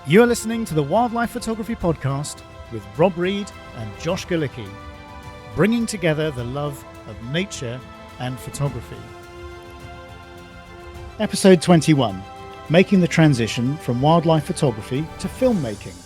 You are listening to the Wildlife Photography Podcast with Rob Reed and Josh Galicki, bringing together the love of nature and photography. Episode 21, making the transition from wildlife photography to filmmaking.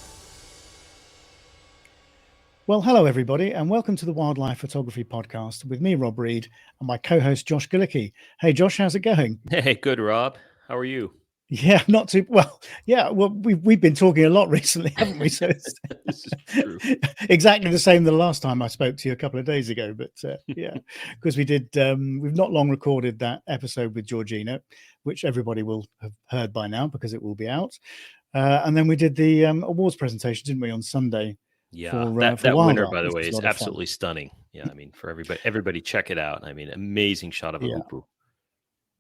Well, hello everybody, and welcome to the Wildlife Photography Podcast with me, Rob Reed, and my co-host Josh Galicki. Hey Josh, how's it going? Hey, good, Rob. How are you? Yeah, not too well. Yeah, well, we've been talking a lot recently, haven't we? So it's This is true. exactly the same the last time I spoke to you a couple of days ago. But yeah, because we did, we've not long recorded that episode with Georgina, which everybody will have heard by now because it will be out. And then we did the awards presentation, didn't we, on Sunday? Yeah, for that Wild winner, Art, by the which way, was a is lot of fun. absolutely stunning. Yeah, I mean, for everybody check it out. I mean, amazing shot of a Yeah. hoopoe.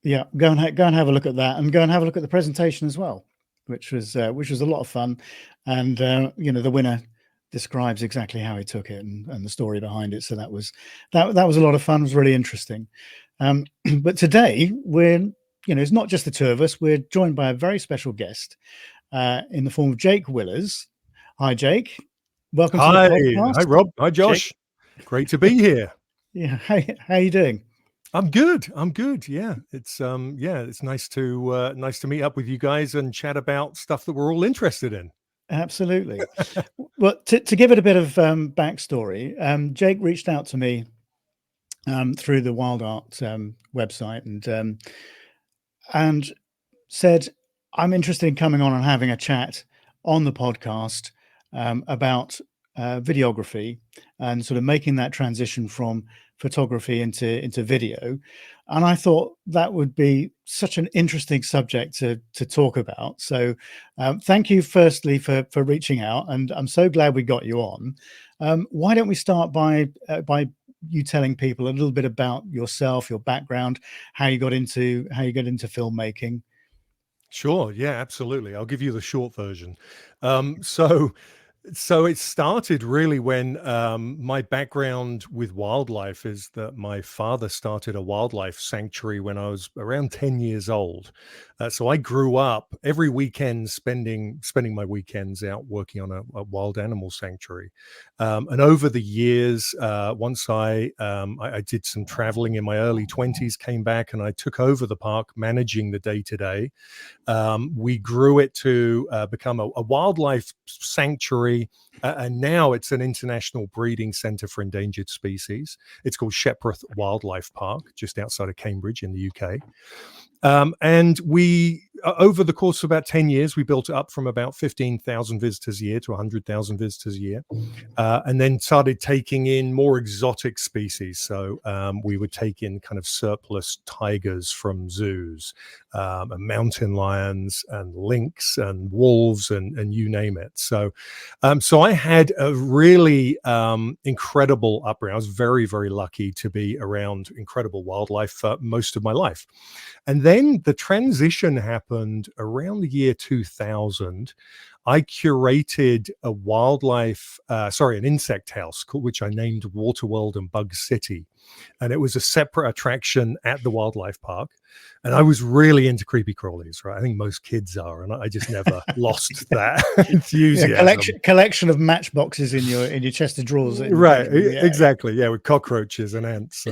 Yeah, go and have a look at that, and go and have a look at the presentation as well, which was a lot of fun. And the winner describes exactly how he took it and the story behind it. So that was a lot of fun. It was really interesting. But today it's not just the two of us. We're joined by a very special guest in the form of Jake Willers. Hi, Jake. Welcome to the podcast. Hi, Rob. Hi, Josh. Jake. Great to be here. Yeah. How you doing? I'm good. Yeah, it's it's nice to meet up with you guys and chat about stuff that we're all interested in. Absolutely. Well, to give it a bit of backstory, Jake reached out to me through the Wild Art website and said, I'm interested in coming on and having a chat on the podcast about videography and sort of making that transition from photography into video. And I thought that would be such an interesting subject to talk about. So thank you firstly for reaching out, and I'm so glad we got you on. Why don't we start by you telling people a little bit about yourself, your background, how you got into filmmaking? Sure. Yeah, absolutely. I'll give you the short version. So it started really when my background with wildlife is that my father started a wildlife sanctuary when I was around 10 years old. So I grew up every weekend spending my weekends out working on a wild animal sanctuary. And over the years, once I did some traveling in my early 20s, came back and I took over the park managing the day-to-day. We grew it to become a wildlife sanctuary, and now it's an international breeding center for endangered species. It's called Shepreth Wildlife Park, just outside of Cambridge in the UK. And we, over the course of about 10 years, we built it up from about 15,000 visitors a year to 100,000 visitors a year, and then started taking in more exotic species. So we would take in kind of surplus tigers from zoos, and mountain lions and lynx and wolves and you name it. So I had a really incredible upbringing. I was very, very lucky to be around incredible wildlife for most of my life. And then the transition happened around the year 2000. I curated an insect house which I named Waterworld and Bug City. And it was a separate attraction at the wildlife park. And I was really into creepy crawlies, right? I think most kids are, and I just never lost that enthusiasm. Yeah, collection of matchboxes in your chest of drawers. Right, exactly. Yeah, with cockroaches and ants,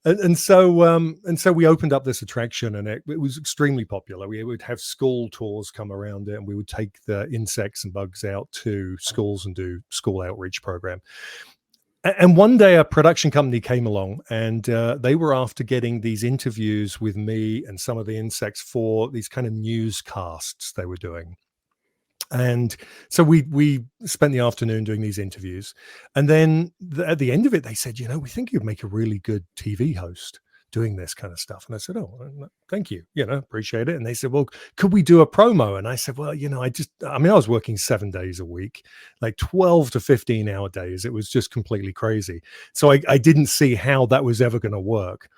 and so we opened up this attraction, and it was extremely popular. We would have school tours come around it, and we would take the insects and bugs out to schools and do school outreach program. And one day a production company came along, and they were after getting these interviews with me and some of the insects for these kind of newscasts they were doing. And so we spent the afternoon doing these interviews. And then at the end of it, they said, we think you'd make a really good TV host doing this kind of stuff. And I said, oh, thank you, appreciate it. And they said, well, could we do a promo? And I said, well, I was working 7 days a week, like 12 to 15 hour days. It was just completely crazy. So I didn't see how that was ever going to work.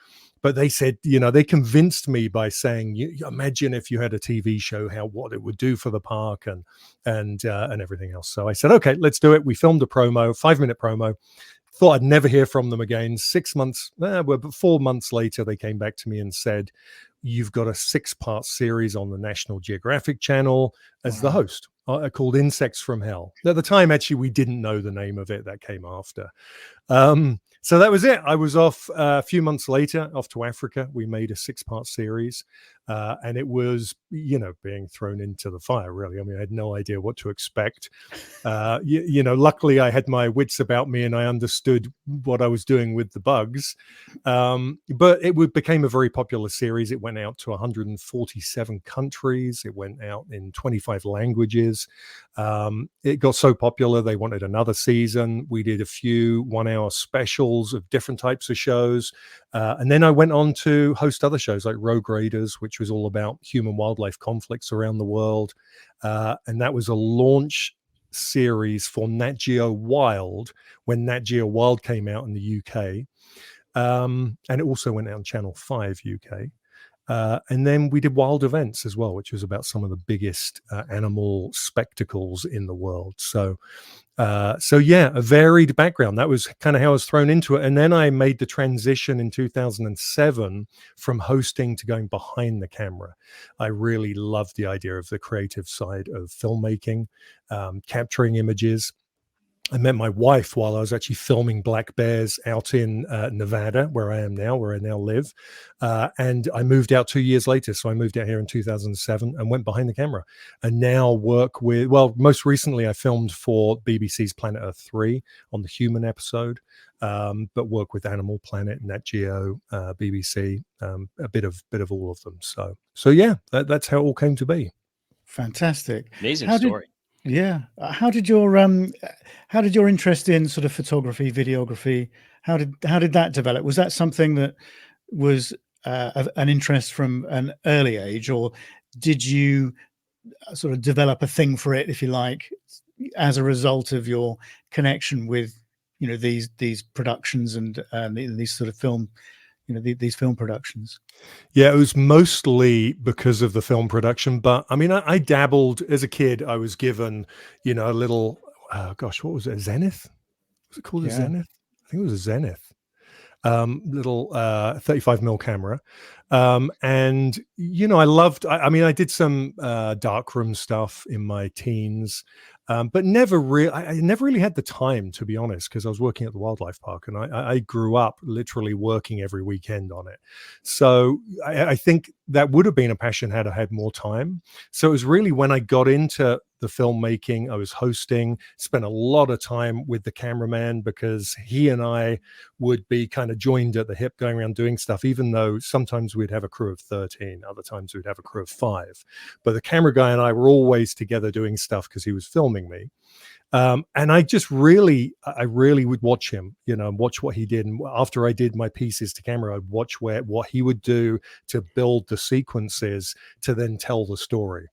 But they said, they convinced me by saying, imagine if you had a TV show, what it would do for the park and everything else. So I said, okay, let's do it. We filmed a promo, 5-minute promo. Thought I'd never hear from them again. 4 months later, they came back to me and said, you've got a 6-part series on the National Geographic Channel as the host. called Insects from Hell. At the time, actually, we didn't know the name of it. That came after. So that was it. I was off a few months later, off to Africa. We made a 6-part series, and it was, being thrown into the fire, really. I mean, I had no idea what to expect. Luckily I had my wits about me and I understood what I was doing with the bugs. But it became a very popular series. It went out to 147 countries. It went out in 25 languages. It got so popular, they wanted another season. We did a few 1-hour specials of different types of shows. And then I went on to host other shows like Rogue Raiders, which was all about human wildlife conflicts around the world. And that was a launch series for Nat Geo Wild when Nat Geo Wild came out in the UK. And it also went out on Channel 5 UK. And then we did Wild Events as well, which was about some of the biggest animal spectacles in the world. So yeah, a varied background. That was kind of how I was thrown into it. And then I made the transition in 2007 from hosting to going behind the camera. I really loved the idea of the creative side of filmmaking, capturing images. I met my wife while I was actually filming black bears out in Nevada, where I now live. And I moved out 2 years later. So I moved out here in 2007 and went behind the camera and now work with, most recently I filmed for BBC's Planet Earth 3 on the human episode, but work with Animal Planet, Nat Geo, BBC, a bit of all of them. So yeah, that's how it all came to be. Fantastic. Amazing story. Yeah. How did your interest in sort of photography, videography, how did that develop? Was that something that was an interest from an early age, or did you sort of develop a thing for it, if you like, as a result of your connection with, these productions and these sort of film, these film productions? Yeah, it was mostly because of the film production. But I mean, I dabbled as a kid. I was given, a little, what was it? A Zenith? Was it called a Zenith? I think it was a Zenith. Little 35mm camera. And, I loved, I did some darkroom stuff in my teens. But I never really had the time, to be honest, because I was working at the wildlife park and I grew up literally working every weekend on it. So I think that would have been a passion had I had more time. So it was really when I got into the filmmaking, I was hosting, spent a lot of time with the cameraman because he and I would be kind of joined at the hip going around doing stuff, even though sometimes we'd have a crew of 13, other times we'd have a crew of 5. But the camera guy and I were always together doing stuff because he was filming me. And I really would watch him, watch what he did. And after I did my pieces to camera, I'd watch what he would do to build the sequences to then tell the story.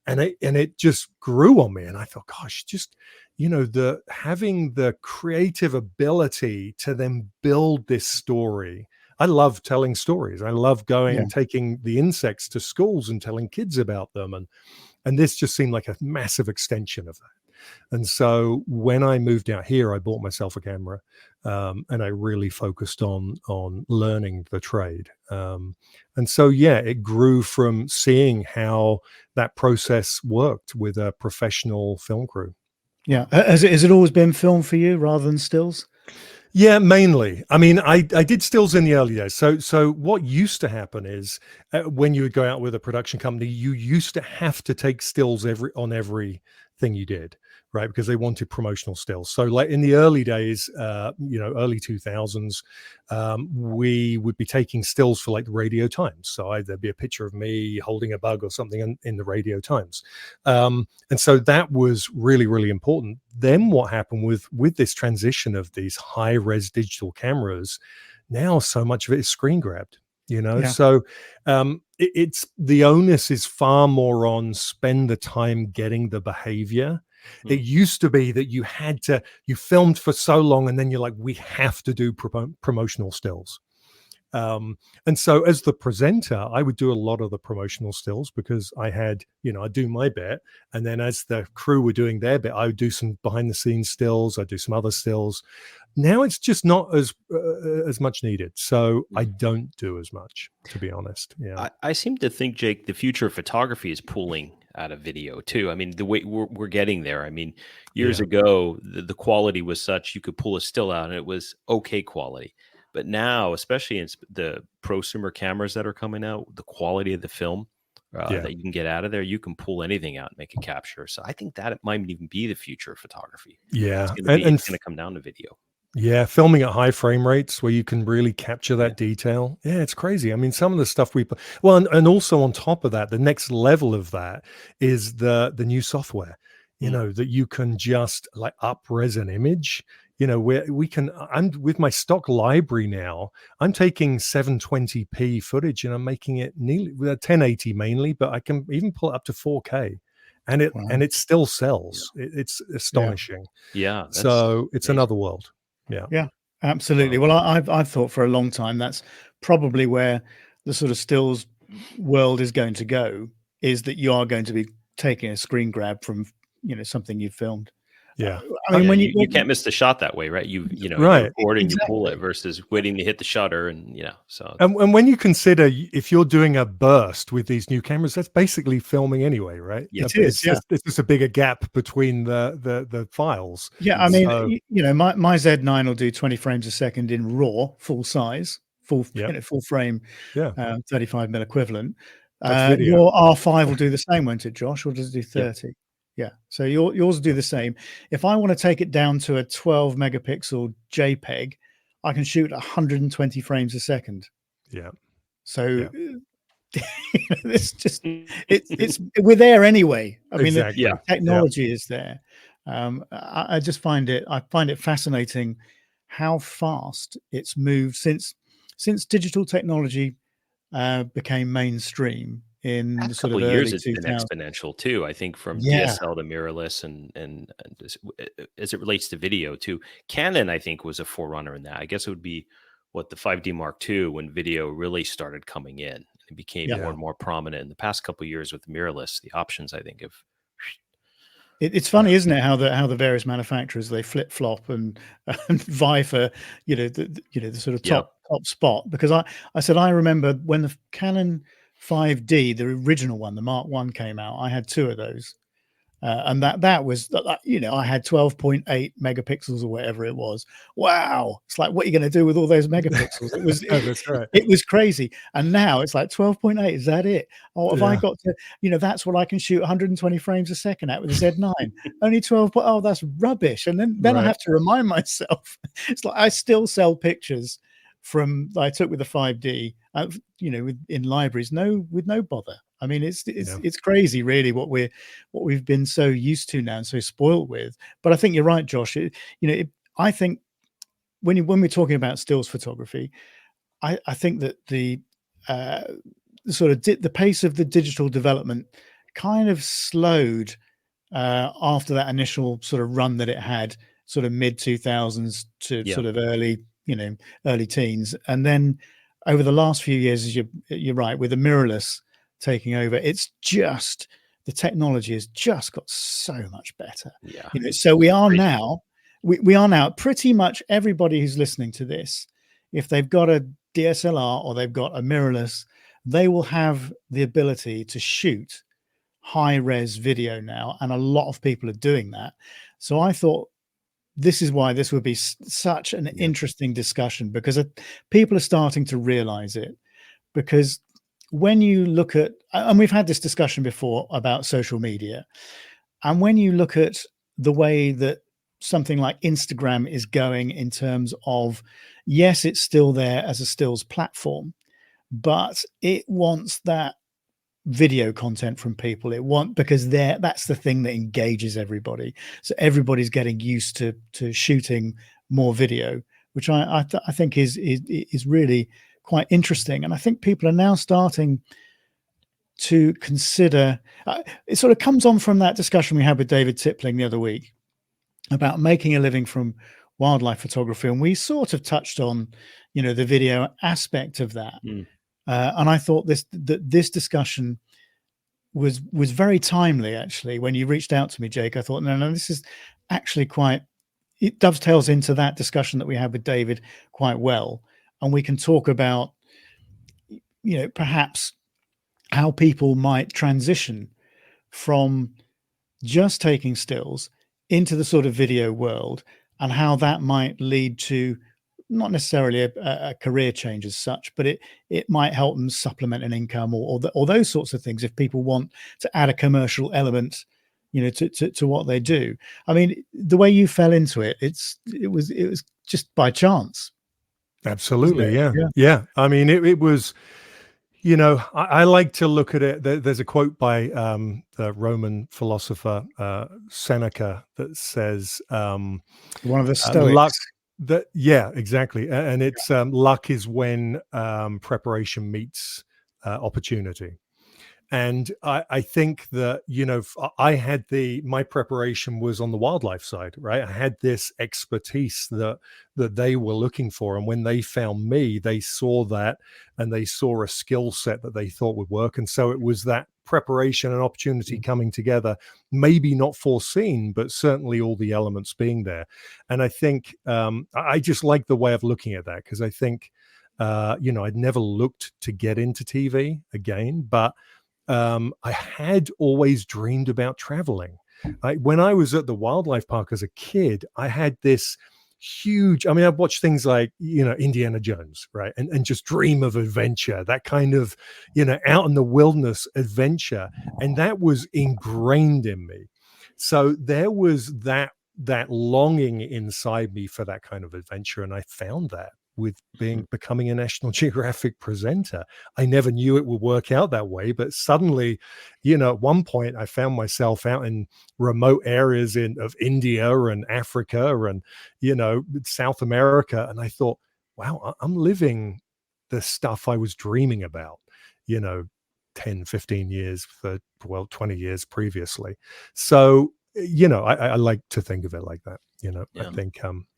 And it just grew on me. And I thought, gosh, just, having the creative ability to then build this story. I love telling stories. I love going and taking the insects to schools and telling kids about them. And this just seemed like a massive extension of that. And so when I moved out here, I bought myself a camera, and I really focused on learning the trade. And so, yeah, it grew from seeing how that process worked with a professional film crew. Yeah. Has it always been film for you rather than stills? Yeah, mainly. I mean, I did stills in the early days. So what used to happen is when you would go out with a production company, you used to have to take stills on everything you did, right? Because they wanted promotional stills. So like in the early days, early 2000s, we would be taking stills for like the Radio Times. So there'd be a picture of me holding a bug or something in the Radio Times. And so that was really, really important. Then what happened with this transition of these high-res digital cameras, now so much of it is screen grabbed. So it's the onus is far more on spend the time getting the behavior. It used to be that you filmed for so long and then you're like, we have to do promotional stills. And so as the presenter, I would do a lot of the promotional stills because I'd do my bit. And then as the crew were doing their bit, I would do some behind the scenes stills. I'd do some other stills. Now it's just not as much needed. So I don't do as much, to be honest. Yeah. I seem to think, Jake, the future of photography is pooling out of video too. I mean, the way we're getting there. I mean, years ago, the quality was such you could pull a still out and it was okay quality. But now, especially in the prosumer cameras that are coming out, the quality of the film that you can get out of there, you can pull anything out and make a capture. So I think that it might even be the future of photography. Yeah. It's going to come down to video. Yeah, filming at high frame rates where you can really capture that detail. Yeah, it's crazy. I mean, some of the stuff and also on top of that, the next level of that is the new software, that you can just like up-res an image, where I'm with my stock library now, I'm taking 720p footage and I'm making it nearly 1080 mainly, but I can even pull it up to 4K. And it still sells. It's astonishing. Yeah. So it's amazing. Another world. Yeah, absolutely. Well, I've thought for a long time that's probably where the sort of stills world is going to go, is that you are going to be taking a screen grab from something you've filmed. Yeah, I mean, when you can't miss the shot that way, right? You're recording, you pull it versus waiting to hit the shutter, and so. And when you consider if you're doing a burst with these new cameras, that's basically filming anyway, right? Yeah, it's just a bigger gap between the files. Yeah, I mean, my Z9 will do 20 frames a second in RAW, full size, full frame, 35mm equivalent. Your R5 will do the same, won't it, Josh? Or does it do 30? Yeah. So yours will do the same. If I want to take it down to a 12 megapixel JPEG, I can shoot 120 frames a second. Yeah. So it's we're there anyway. I mean, the technology is there. I just find it fascinating how fast it's moved since digital technology became mainstream in the sort of couple early years. It's 2000s. been exponential too. I think from DSL to mirrorless, and as it relates to video too, Canon I think was a forerunner in that. I guess it would be the 5D Mark II when video really started coming in. It became more and more prominent in the past couple of years with mirrorless. The options I think have. It's funny, isn't it, how the various manufacturers, they flip flop and vie for the sort of top spot. Because I remember when the Canon 5D, the original one, the Mark I, came out, I had two of those. And that was, I had 12.8 megapixels or whatever it was. Wow. It's like, what are you going to do with all those megapixels? That's right. It was crazy. And now it's like 12.8. Is that it? Oh, have I got to, that's what I can shoot 120 frames a second at with a Z9. Only 12. Oh, that's rubbish. And then I have to remind myself. It's like I still sell pictures I took with the 5D, in libraries, with no bother. I mean, it's crazy, really, what we've been so used to now and so spoiled with. But I think you're right, Josh. I think when we're talking about stills photography, I think that the sort of the pace of the digital development kind of slowed after that initial sort of run that it had, sort of mid 2000s to sort of early teens, and then over the last few years, as you're right, with the mirrorless taking over, it's just the technology has just got so much better. So we are now pretty much everybody who's listening to this, if they've got a DSLR or they've got a mirrorless, they will have the ability to shoot high res video now, and a lot of people are doing that. So I thought this is why this would be such an interesting discussion, because people are starting to realize it. Because when you look at, and we've had this discussion before about social media, and when you look at the way that something like Instagram is going in terms of, yes, it's still there as a stills platform, but it wants that video content from people. Because that's the thing that engages everybody. So everybody's getting used to shooting more video, which I think is really quite interesting. And I think people are now starting to consider, it sort of comes on from that discussion we had with David Tipling the other week about making a living from wildlife photography, and we sort of touched on the video aspect of that. And I thought this discussion was very timely, actually. When you reached out to me, Jake, I thought, no, this is actually it dovetails into that discussion that we had with David quite well. And we can talk about, perhaps how people might transition from just taking stills into the sort of video world, and how that might lead to not necessarily a career change as such, but it might help them supplement an income or those sorts of things if people want to add a commercial element, to what they do. I mean, the way you fell into it, it was just by chance, wasn't Absolutely. it? Yeah. Yeah. Yeah. I mean, it was, I like to look at it. There's a quote by the Roman philosopher Seneca that says, One of the luck. Stoics. Yeah, exactly. And it's luck is when preparation meets opportunity. And I think that, I had my preparation was on the wildlife side, right? I had this expertise that they were looking for. And when they found me, they saw that, and they saw a skill set that they thought would work. And so it was that preparation and opportunity coming together, maybe not foreseen, but certainly all the elements being there. And I think I just like the way of looking at that, because I think, I'd never looked to get into TV again, but I had always dreamed about traveling. When I was at the wildlife park as a kid, I had this huge, I mean, I'd watch things like, Indiana Jones, right? And just dream of adventure, that kind of, out in the wilderness adventure. And that was ingrained in me. So there was that longing inside me for that kind of adventure. And I found that with becoming a National Geographic presenter. I never knew it would work out that way, but suddenly, at one point I found myself out in remote areas of India and Africa and, South America. And I thought, wow, I'm living the stuff I was dreaming about, 10, 15 years, 20 years previously. So, I like to think of it like that. Yeah.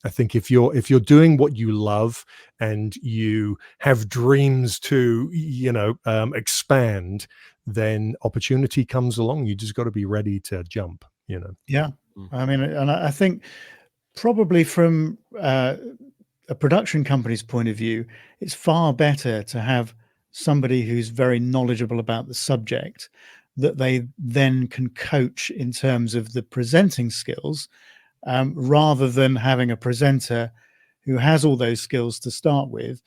I think if you're doing what you love and you have dreams to, expand, then opportunity comes along. You just got to be ready to jump, Yeah. I mean, and I think probably from a production company's point of view, it's far better to have somebody who's very knowledgeable about the subject that they then can coach in terms of the presenting skills, rather than having a presenter who has all those skills to start with,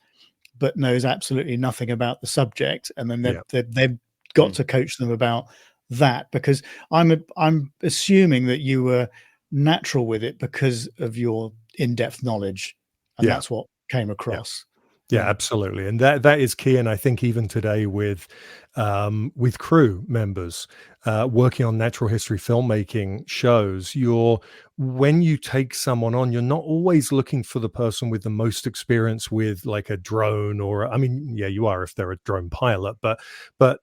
but knows absolutely nothing about the subject. And then they've got to coach them about that, because I'm assuming that you were natural with it because of your in-depth knowledge, and that's what came across. Yeah, absolutely. And that is key. And I think even today with crew members working on natural history filmmaking shows, when you take someone on, you're not always looking for the person with the most experience with like a drone you are if they're a drone pilot, but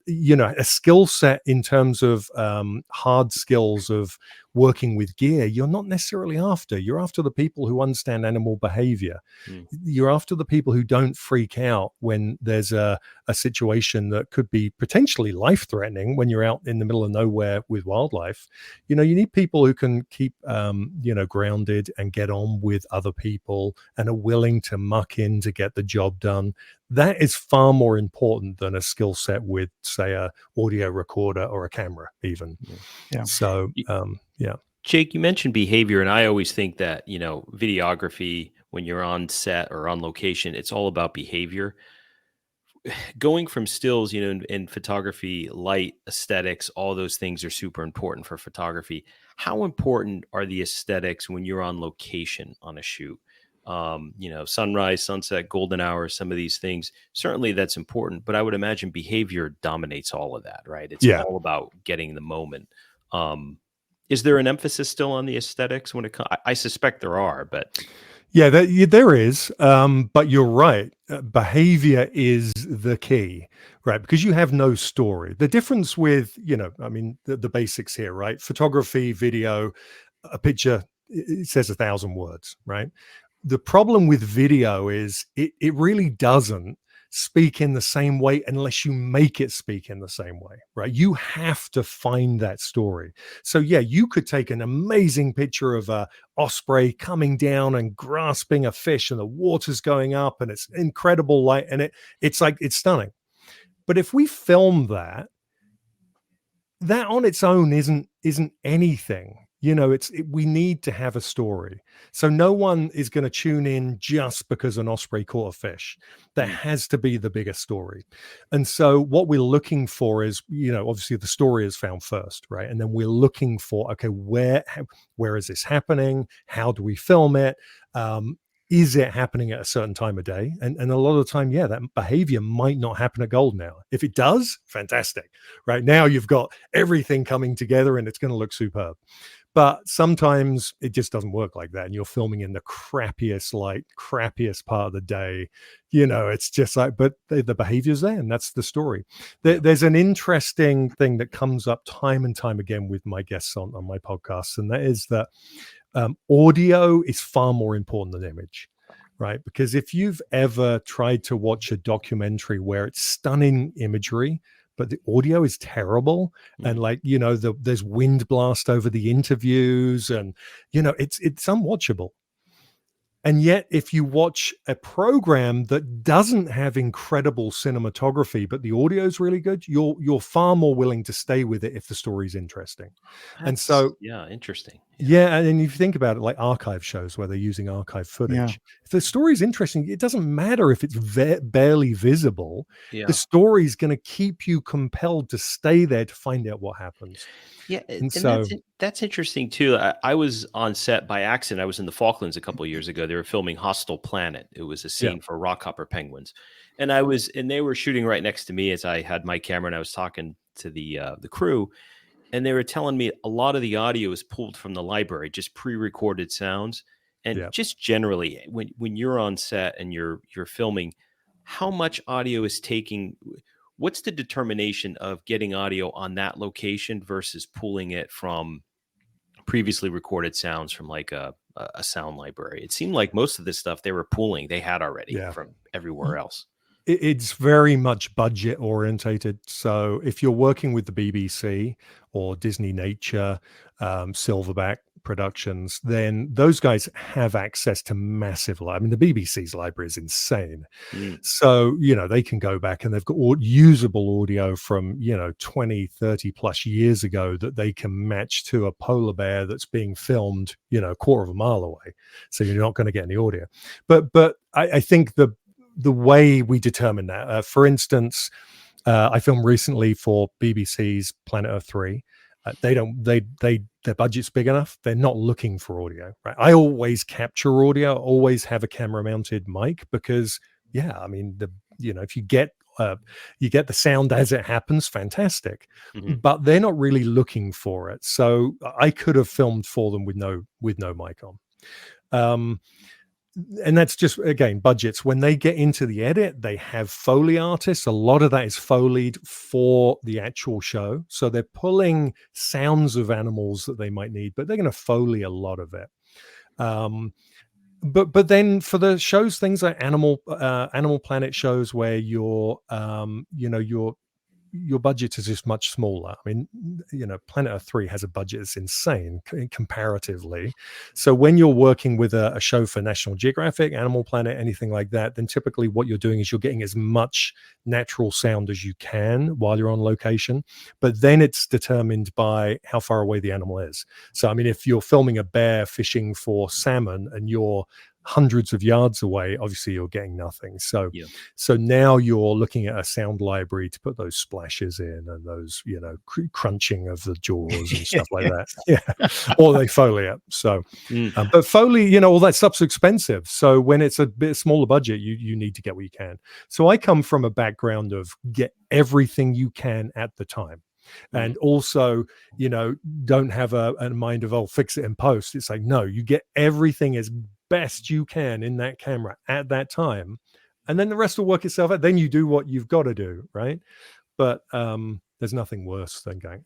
a skill set in terms of hard skills of working with gear, you're not necessarily after. You're after the people who understand animal behavior. You're after the people who don't freak out when there's a situation that could be potentially life-threatening when you're out in the middle of nowhere with wildlife. You need people who can keep grounded and get on with other people and are willing to muck in to get the job done. That is far more important than a skill set with, say, a audio recorder or a camera even. So Jake, you mentioned behavior, and I always think that, videography, when you're on set or on location, it's all about behavior. Going from stills, in photography, light, aesthetics, all those things are super important for photography. How important are the aesthetics when you're on location on a shoot? Sunrise, sunset, golden hour, some of these things, certainly that's important, but I would imagine behavior dominates all of that, right? It's all about getting the moment. Is there an emphasis still on the aesthetics when it comes? I suspect there are, but yeah, there is. But you're right. Behavior is the key, right? Because you have no story. The difference with, the basics here, right? Photography, video, a picture, it says 1,000 words, right? The problem with video is it really doesn't speak in the same way unless you make it speak in the same way, right? You have to find that story. So yeah, you could take an amazing picture of a osprey coming down and grasping a fish and the water's going up and it's incredible light and it's stunning. But if we film that that on its own isn't anything. We need to have a story. So no one is going to tune in just because an osprey caught a fish. There has to be the bigger story. And so what we're looking for is, obviously the story is found first, right? And then we're looking for, okay, where is this happening? How do we film it? Is it happening at a certain time of day? And a lot of the time, that behavior might not happen at golden hour. If it does, fantastic. Right now you've got everything coming together and it's going to look superb. But sometimes it just doesn't work like that. And you're filming in the crappiest light, crappiest part of the day. It's just like, but the behavior's there, and that's the story. There's an interesting thing that comes up time and time again with my guests on my podcasts, and that is that audio is far more important than image. Right. Because if you've ever tried to watch a documentary where it's stunning imagery, but the audio is terrible, and there's wind blast over the interviews, and it's unwatchable. And yet, if you watch a program that doesn't have incredible cinematography, but the audio is really good, you're far more willing to stay with it if the story's interesting. And so, interesting. And then you think about it, like archive shows where they're using archive footage. If the story is interesting, it doesn't matter if it's barely visible. The story is going to keep you compelled to stay there to find out what happens. Yeah, and so that's interesting too. I was on set by accident. I was in the Falklands a couple of years ago. They were filming Hostile Planet. It was a scene for rockhopper penguins, and they were shooting right next to me as I had my camera, and I was talking to the crew, and they were telling me a lot of the audio is pulled from the library, just pre-recorded sounds, and just generally when you're on set and you're filming, how much audio is taking. What's the determination of getting audio on that location versus pulling it from previously recorded sounds from like a sound library? It seemed like most of this stuff they were pulling, they had already from everywhere else. It's very much budget orientated. So if you're working with the BBC or Disney Nature, Silverback Productions, then those guys have access to massive the BBC's library is insane. So, they can go back and they've got usable audio from, 20, 30 plus years ago that they can match to a polar bear that's being filmed, a quarter of a mile away. So you're not going to get any audio. But I think the way we determine that, for instance, I filmed recently for BBC's Planet Earth 3. Their budget's big enough. They're not looking for audio, right? I always capture audio, always have a camera mounted mic because, if you get the sound as it happens, fantastic. But they're not really looking for it. So I could have filmed for them with no mic on. And that's just, again, budgets. When they get into the edit, they have Foley artists. A lot of that is Foleyed for the actual show. So they're pulling sounds of animals that they might need, but they're going to Foley a lot of it. But then for the shows, things like Animal Planet shows where your budget is just much smaller. I mean, Planet Earth 3 has a budget that's insane comparatively. So when you're working with a show for National Geographic, Animal Planet, anything like that, then typically what you're doing is you're getting as much natural sound as you can while you're on location. But then it's determined by how far away the animal is. So, I mean, if you're filming a bear fishing for salmon and you're hundreds of yards away, obviously you're getting nothing. So now you're looking at a sound library to put those splashes in and those crunching of the jaws and stuff like that, or they Foley it. So but Foley, all that stuff's expensive, so when it's a bit smaller budget, you need to get what you can. So I come from a background of get everything you can at the time. And also, don't have a mind of, fix it in post. It's like, no, you get everything as best you can in that camera at that time, and then the rest will work itself out. Then you do what you've got to do, right? But there's nothing worse than going,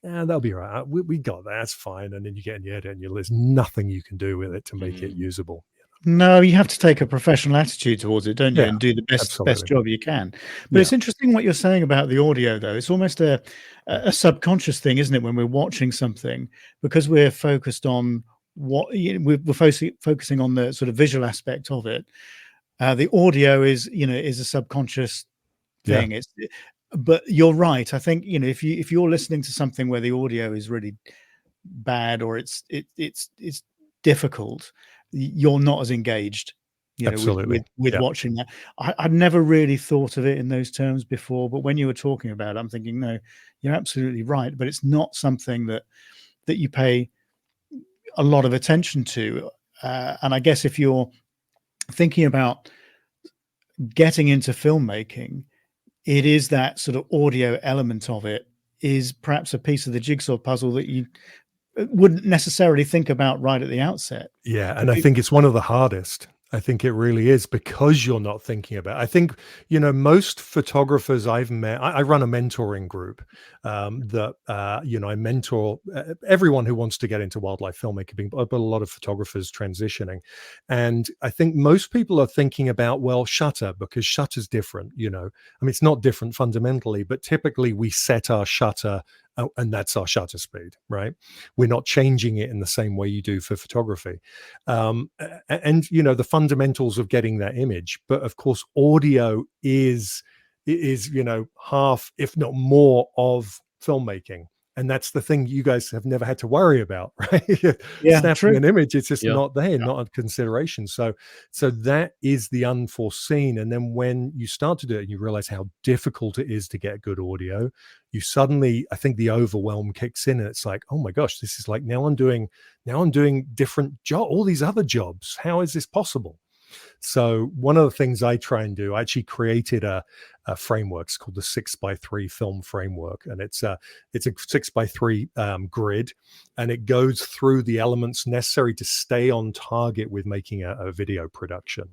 that'll be right. We got that. That's fine. And then you get in the edit and there's nothing you can do with it to make it usable. No, you have to take a professional attitude towards it, don't you? And do the best job you can. But it's interesting what you're saying about the audio, though. It's almost a subconscious thing, isn't it? When we're watching something, because we're focused on we're focusing on the sort of visual aspect of it. The audio is a subconscious thing. but you're right. I think, you know, if you're listening to something where the audio is really bad, or it's difficult, you're not as engaged, you know, Absolutely. with Yeah. watching that. I'd never really thought of it in those terms before, but when you were talking about it, I'm thinking, no, you're absolutely right. But it's not something that you pay a lot of attention to. And I guess if you're thinking about getting into filmmaking, it is that sort of audio element of it is perhaps a piece of the jigsaw puzzle that you wouldn't necessarily think about right at the outset. Yeah, and I think it's one of the hardest. I think it really is, because you're not thinking about it. I think, you know, most photographers I've met, I run a mentoring group you know, I mentor everyone who wants to get into wildlife filmmaking, but a lot of photographers transitioning. And I think most people are thinking about, well, shutter, because shutter's different, you know. I mean, it's not different fundamentally, but typically we set our shutter and that's our shutter speed, right? We're not changing it in the same way you do for photography. And you know, the fundamentals of getting that image. But of course, audio is, you know, half, if not more, of filmmaking. And that's the thing you guys have never had to worry about, right? Yeah, Snapping true. an image, it's just Yeah. not there, not a consideration. So that is the unforeseen. And then when you start to do it and you realize how difficult it is to get good audio, you suddenly, I think the overwhelm kicks in, and it's like, oh my gosh, this is like, now I'm doing different job, all these other jobs. How is this possible? So one of the things I try and do, I actually created a framework. It's called the 6x3 film framework, and it's a 6x3 grid, and it goes through the elements necessary to stay on target with making a video production,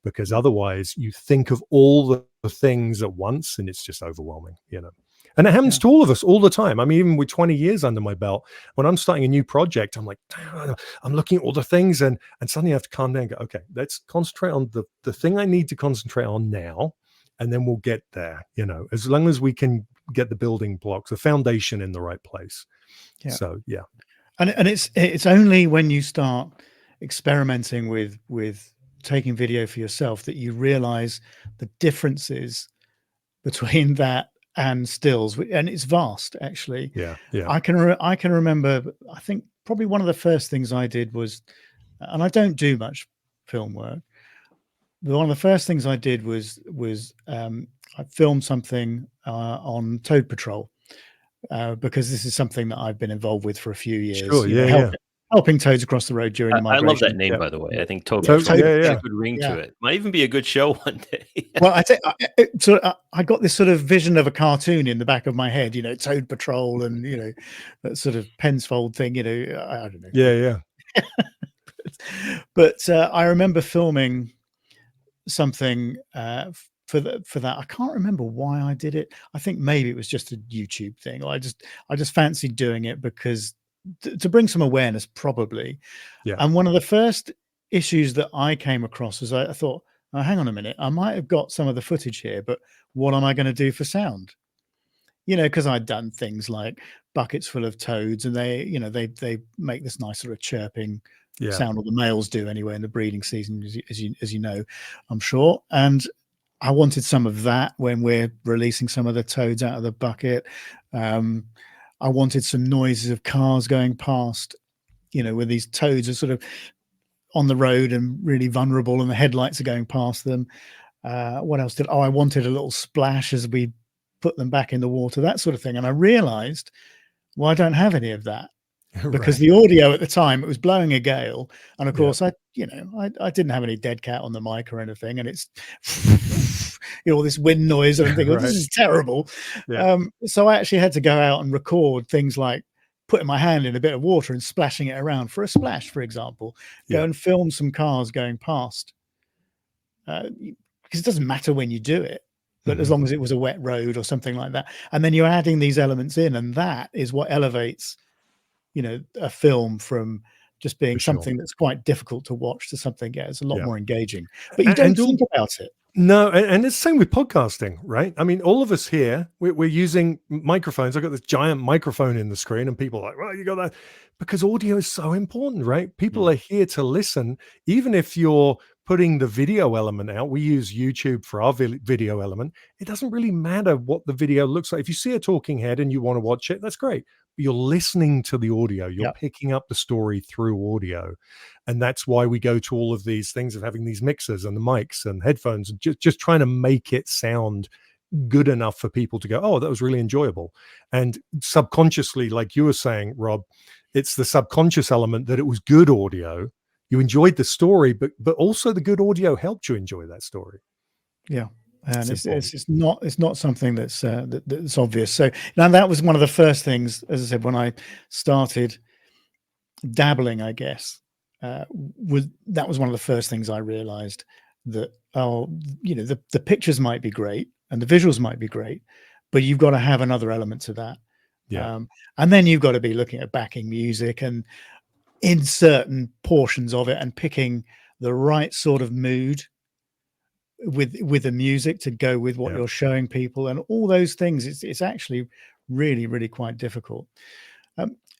because otherwise you think of all the things at once and it's just overwhelming, you know. And it happens to all of us all the time. I mean, even with 20 years under my belt, when I'm starting a new project, I'm like, I'm looking at all the things, and suddenly I have to calm down and go, okay, let's concentrate on the thing I need to concentrate on now, and then we'll get there, you know, as long as we can get the building blocks, the foundation in the right place. Yeah. So, yeah. And it's only when you start experimenting with taking video for yourself that you realize the differences between that and stills, and it's vast, actually. Yeah. I can remember, I think probably one of the first things I did was, and I don't do much film work, but one of the first things I did was I filmed something on Toad Patrol, because this is something that I've been involved with for a few years. Sure. You know, Yeah. helping toads across the road during the I love migration. that name, Yeah. by the way. I think Toad Toad- Patrol yeah, has yeah. a good ring Yeah. to it. Might even be a good show one day. Well, I got this sort of vision of a cartoon in the back of my head, you know, Toad Patrol, and you know, that sort of Pensfold thing, you know, I don't know. Yeah. But I remember filming something for that. I can't remember why I did it. I think maybe it was just a YouTube thing, or I just fancied doing it because to bring some awareness, probably. Yeah. And one of the first issues that I came across was I thought, oh, hang on a minute, I might have got some of the footage here, but what am I going to do for sound? You know, because I'd done things like buckets full of toads, and they, you know, they make this nice sort of chirping sound, or the males do anyway in the breeding season, as you know, I'm sure. And I wanted some of that when we're releasing some of the toads out of the bucket. I wanted some noises of cars going past, you know, where these toads are sort of on the road and really vulnerable, and the headlights are going past them. What else did? Oh, I wanted a little splash as we put them back in the water, that sort of thing. And I realized, well, I don't have any of that, because the audio at the time, it was blowing a gale, and of course I didn't have any dead cat on the mic or anything, and it's you know, all this wind noise, and I'm thinking, this is terrible. So I actually had to go out and record things like putting my hand in a bit of water and splashing it around for a splash, for example. Go and film some cars going past, because it doesn't matter when you do it, but as long as it was a wet road or something like that, and then you're adding these elements in, and that is what elevates, you know, a film from just being something that's quite difficult to watch to something, it's a lot more engaging. But you don't think about it. No, and it's the same with podcasting, right? I mean, all of us here, we're using microphones. I've got this giant microphone in the screen, and people are like, well, you got that, because audio is so important, right? People are here to listen, even if you're putting the video element out, we use YouTube for our video element. It doesn't really matter what the video looks like. If you see a talking head and you want to watch it, that's great. But you're listening to the audio. You're picking up the story through audio. And that's why we go to all of these things of having these mixers and the mics and headphones, and just trying to make it sound good enough for people to go, oh, that was really enjoyable. And subconsciously, like you were saying, Rob, it's the subconscious element that it was good audio. You enjoyed the story, but also the good audio helped you enjoy that story. Yeah. And it's not something that's obvious. So now that was one of the first things, as I said, when I started dabbling, I guess, that was one of the first things I realized, that, the pictures might be great and the visuals might be great, but you've got to have another element to that. Yeah. And then you've got to be looking at backing music and in certain portions of it and picking the right sort of mood with the music to go with what you're showing people, and all those things. It's actually really, really quite difficult.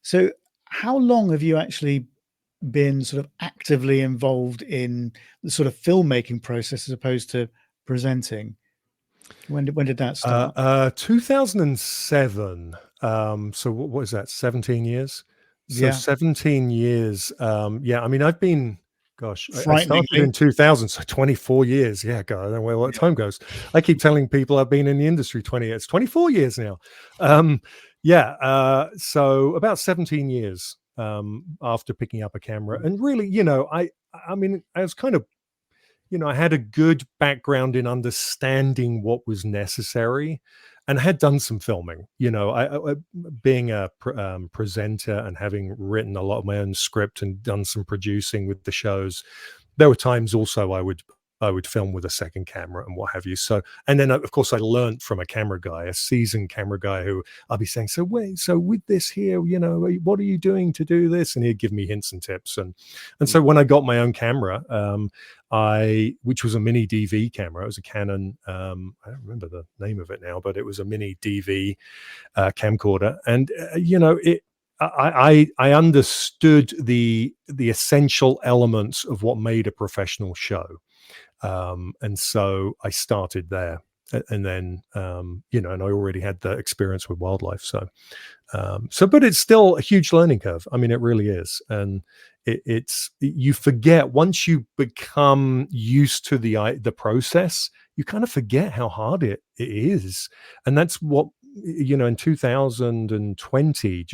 So how long have you actually been sort of actively involved in the sort of filmmaking process as opposed to presenting? When did that start? 2007. So what is that? 17 years. So Yeah. 17 years. Yeah. I mean, I've been, gosh, I started Frighteningly. in 2000, so 24 years. Yeah, God, I don't know where time goes. I keep telling people I've been in the industry 20 years, 24 years now. So about 17 years after picking up a camera. And really, I mean, I was kind of, I had a good background in understanding what was necessary, and had done some filming. I being a presenter and having written a lot of my own script and done some producing with the shows, there were times also I would film with a second camera and what have you. So, and then of course I learned from a camera guy, a seasoned camera guy, who I'll be saying, so with this here, what are you doing to do this? And he'd give me hints and tips. And so when I got my own camera, which was a mini DV camera, it was a Canon, I don't remember the name of it now, but it was a mini DV camcorder. And, I understood the essential elements of what made a professional show. And so I started there, and then, and I already had the experience with wildlife. So, but it's still a huge learning curve. I mean, it really is. And you forget, once you become used to the process, you kind of forget how hard it is. And that's what, in 2020,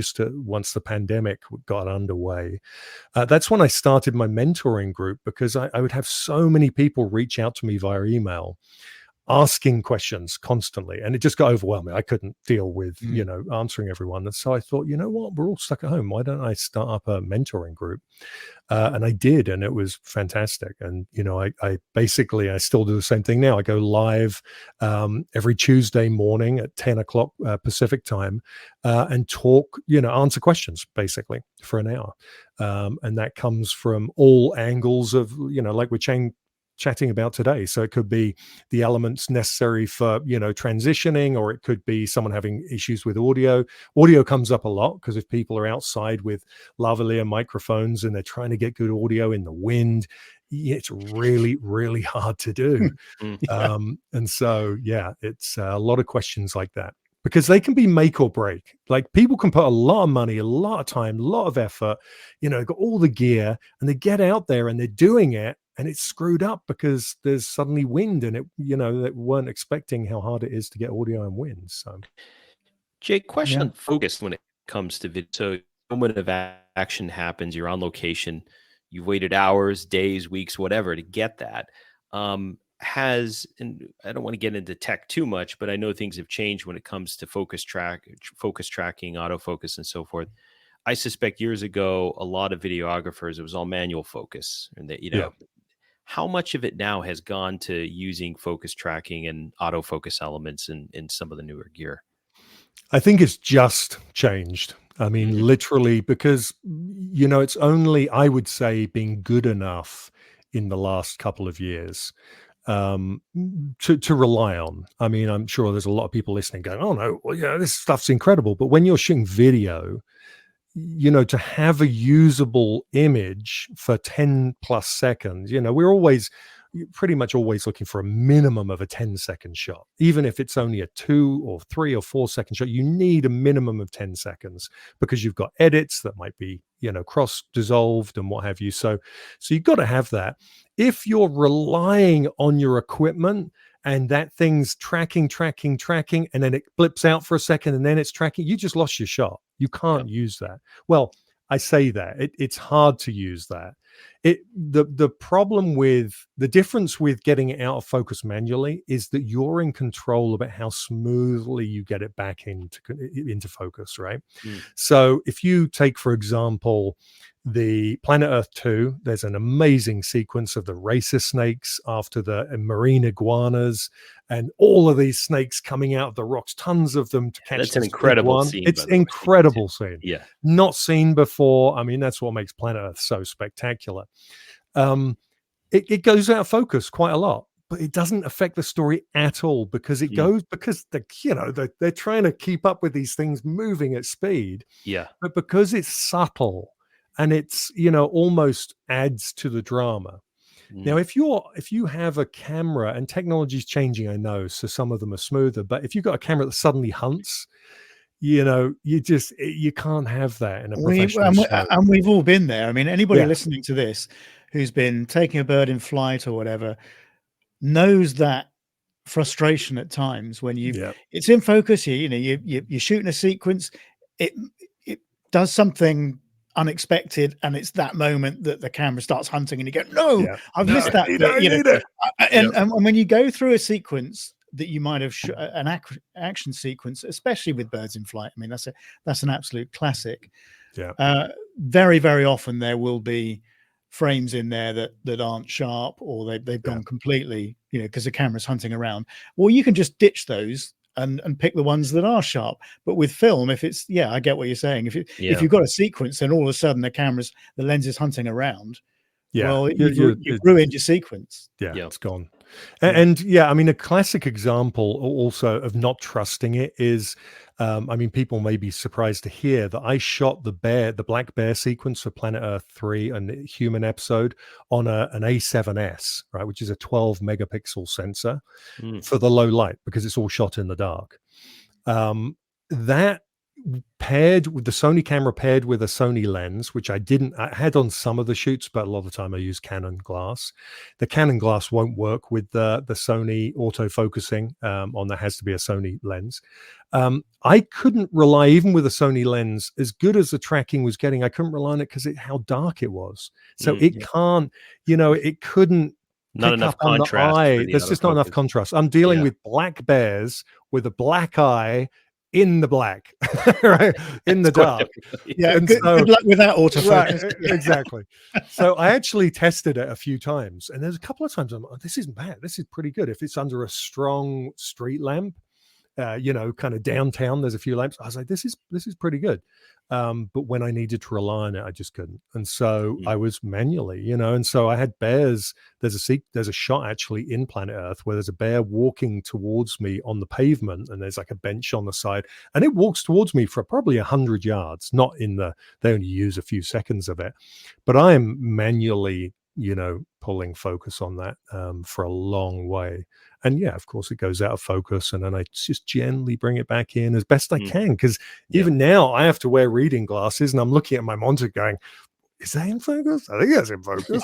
once the pandemic got underway, that's when I started my mentoring group, because I would have so many people reach out to me via email asking questions constantly, and it just got overwhelming. I couldn't deal with answering everyone. And so I thought, you know what, we're all stuck at home, why don't I start up a mentoring group? And I did, and it was fantastic. And I basically, I still do the same thing now. I go live every Tuesday morning at 10 o'clock Pacific time, and talk, answer questions basically for an hour. And that comes from all angles of, like we're chatting about today. So it could be the elements necessary for, transitioning, or it could be someone having issues with audio. Audio comes up a lot, because if people are outside with lavalier microphones and they're trying to get good audio in the wind, it's really, really hard to do. And so, it's a lot of questions like that, because they can be make or break. Like, people can put a lot of money, a lot of time, a lot of effort, got all the gear, and they get out there and they're doing it, and it's screwed up because there's suddenly wind, and they weren't expecting how hard it is to get audio and wind. So, Jake, question on focus when it comes to video. So, a moment of action happens, you're on location, you've waited hours, days, weeks, whatever to get that. And I don't want to get into tech too much, but I know things have changed when it comes to focus tracking, autofocus, and so forth. I suspect years ago, a lot of videographers, it was all manual focus, and that, how much of it now has gone to using focus tracking and autofocus elements in some of the newer gear? I think it's just changed. I mean, literally, because, it's only, I would say, been good enough in the last couple of years to rely on. I mean, I'm sure there's a lot of people listening going, oh no, well, this stuff's incredible. But when you're shooting video, to have a usable image for 10 plus seconds, we're pretty much always looking for a minimum of a 10-second shot. Even if it's only a 2 or 3 or 4 second shot, you need a minimum of 10 seconds because you've got edits that might be, cross dissolved and what have you. So you've got to have that. If you're relying on your equipment and that thing's tracking, and then it blips out for a second and then it's tracking, you just lost your shot. You can't use that. Well, I say that it's hard to use that. The problem with the difference with getting it out of focus manually is that you're in control about how smoothly you get it back into focus, right? So if you take, for example, the Planet Earth 2, there's an amazing sequence of the racer snakes after the marine iguanas and all of these snakes coming out of the rocks, tons of them to catch. That's an incredible scene. It's an incredible scene. Yeah. Not seen before. I mean, that's what makes Planet Earth so spectacular. It goes out of focus quite a lot, but it doesn't affect the story at all because they're trying to keep up with these things moving at speed. Yeah. But because it's subtle and it's, almost adds to the drama. Now, if you have a camera, and technology's changing, I know, so some of them are smoother, but if you've got a camera that suddenly hunts, you can't have that in a professional show. And we've all been there. I mean, anybody listening to this who's been taking a bird in flight or whatever knows that frustration at times when it's in focus. You're shooting a sequence, it does something unexpected, and it's that moment that the camera starts hunting, and you go, I've missed that bit, and when you go through a sequence that you might have an action sequence, especially with birds in flight, I mean, that's an absolute classic. Very, very often there will be frames in there that aren't sharp, or they've gone completely, because the camera's hunting around. Well, you can just ditch those and pick the ones that are sharp. But with film, if it's I get what you're saying. If you've got a sequence, then all of a sudden the lens is hunting around. Well, you've ruined your sequence. It's gone. And I mean, a classic example also of not trusting it is, people may be surprised to hear that I shot the black bear sequence for Planet Earth 3 and the human episode on an A7S, right, which is a 12 megapixel sensor for the low light because it's all shot in the dark. That paired with the Sony camera, paired with a Sony lens, which I had on some of the shoots, but a lot of the time I use Canon glass. The Canon glass won't work with the Sony autofocusing on that. Has to be a Sony lens. I couldn't rely, even with a Sony lens, as good as the tracking was getting, I couldn't rely on it because how dark it was. So it can't, it couldn't. Not enough contrast. There's just not enough contrast. I'm dealing with black bears with a black eye in the black, right, in the dark. Good luck with that autofocus. Right, exactly. So I actually tested it a few times, and there's a couple of times I'm like, this isn't bad. This is pretty good. If it's under a strong street lamp, kind of downtown, there's a few lamps. I was like, this is pretty good. But when I needed to rely on it, I just couldn't. And so I was manually, and so I had bears. There's a shot actually in Planet Earth where there's a bear walking towards me on the pavement, and there's like a bench on the side, and it walks towards me for probably 100 yards, not they only use a few seconds of it, but I am manually, pulling focus on that for a long way. And of course it goes out of focus, and then I just gently bring it back in as best I can, because even now I have to wear reading glasses, and I'm looking at my monitor going, is that in focus? I think that's in focus.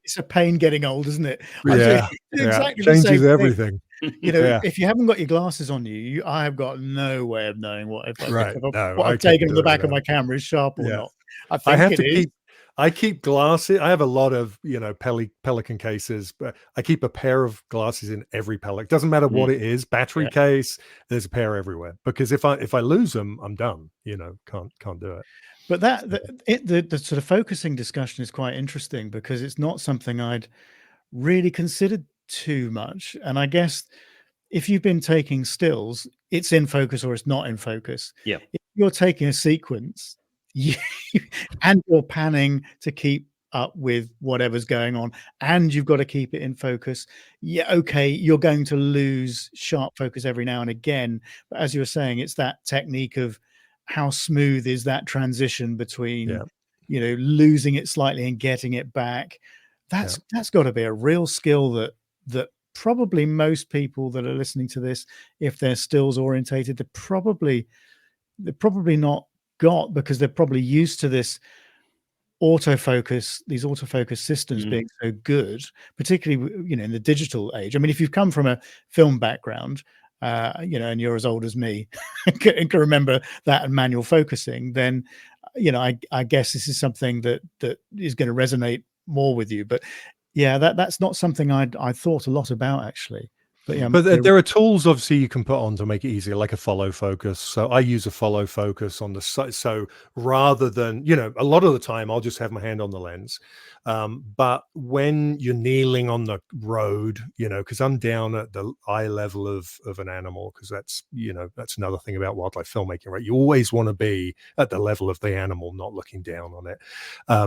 It's a pain getting old, isn't it? Exactly. Changes everything. If you haven't got your glasses on I have got no way of knowing what I've taken in the back of my camera is sharp or not. I keep glasses. I have a lot of, Pelican cases, but I keep a pair of glasses in every Pelican. Doesn't matter what it is, battery case, there's a pair everywhere. Because if I lose them, I'm done. Can't do it. But the sort of focusing discussion is quite interesting because it's not something I'd really considered too much. And I guess if you've been taking stills, it's in focus or it's not in focus. If you're taking a sequence, and you're panning to keep up with whatever's going on, and you've got to keep it in focus. Yeah, okay, you're going to lose sharp focus every now and again, but as you were saying, it's that technique of how smooth is that transition between losing it slightly and getting it back. That's got to be a real skill that probably most people that are listening to this, if they're stills orientated, they're probably not got, because they're probably used to these autofocus systems being so good, particularly in the digital age. I mean, if you've come from a film background, and you're as old as me and can remember that and manual focusing, then I guess this is something that is going to resonate more with you. But yeah, that's not something I thought a lot about, actually. But yeah, but there are tools obviously you can put on to make it easier, like a follow focus. So I use a follow focus on the side. So rather than, a lot of the time I'll just have my hand on the lens. But when you're kneeling on the road, because I'm down at the eye level of an animal, because that's another thing about wildlife filmmaking, right? You always want to be at the level of the animal, not looking down on it.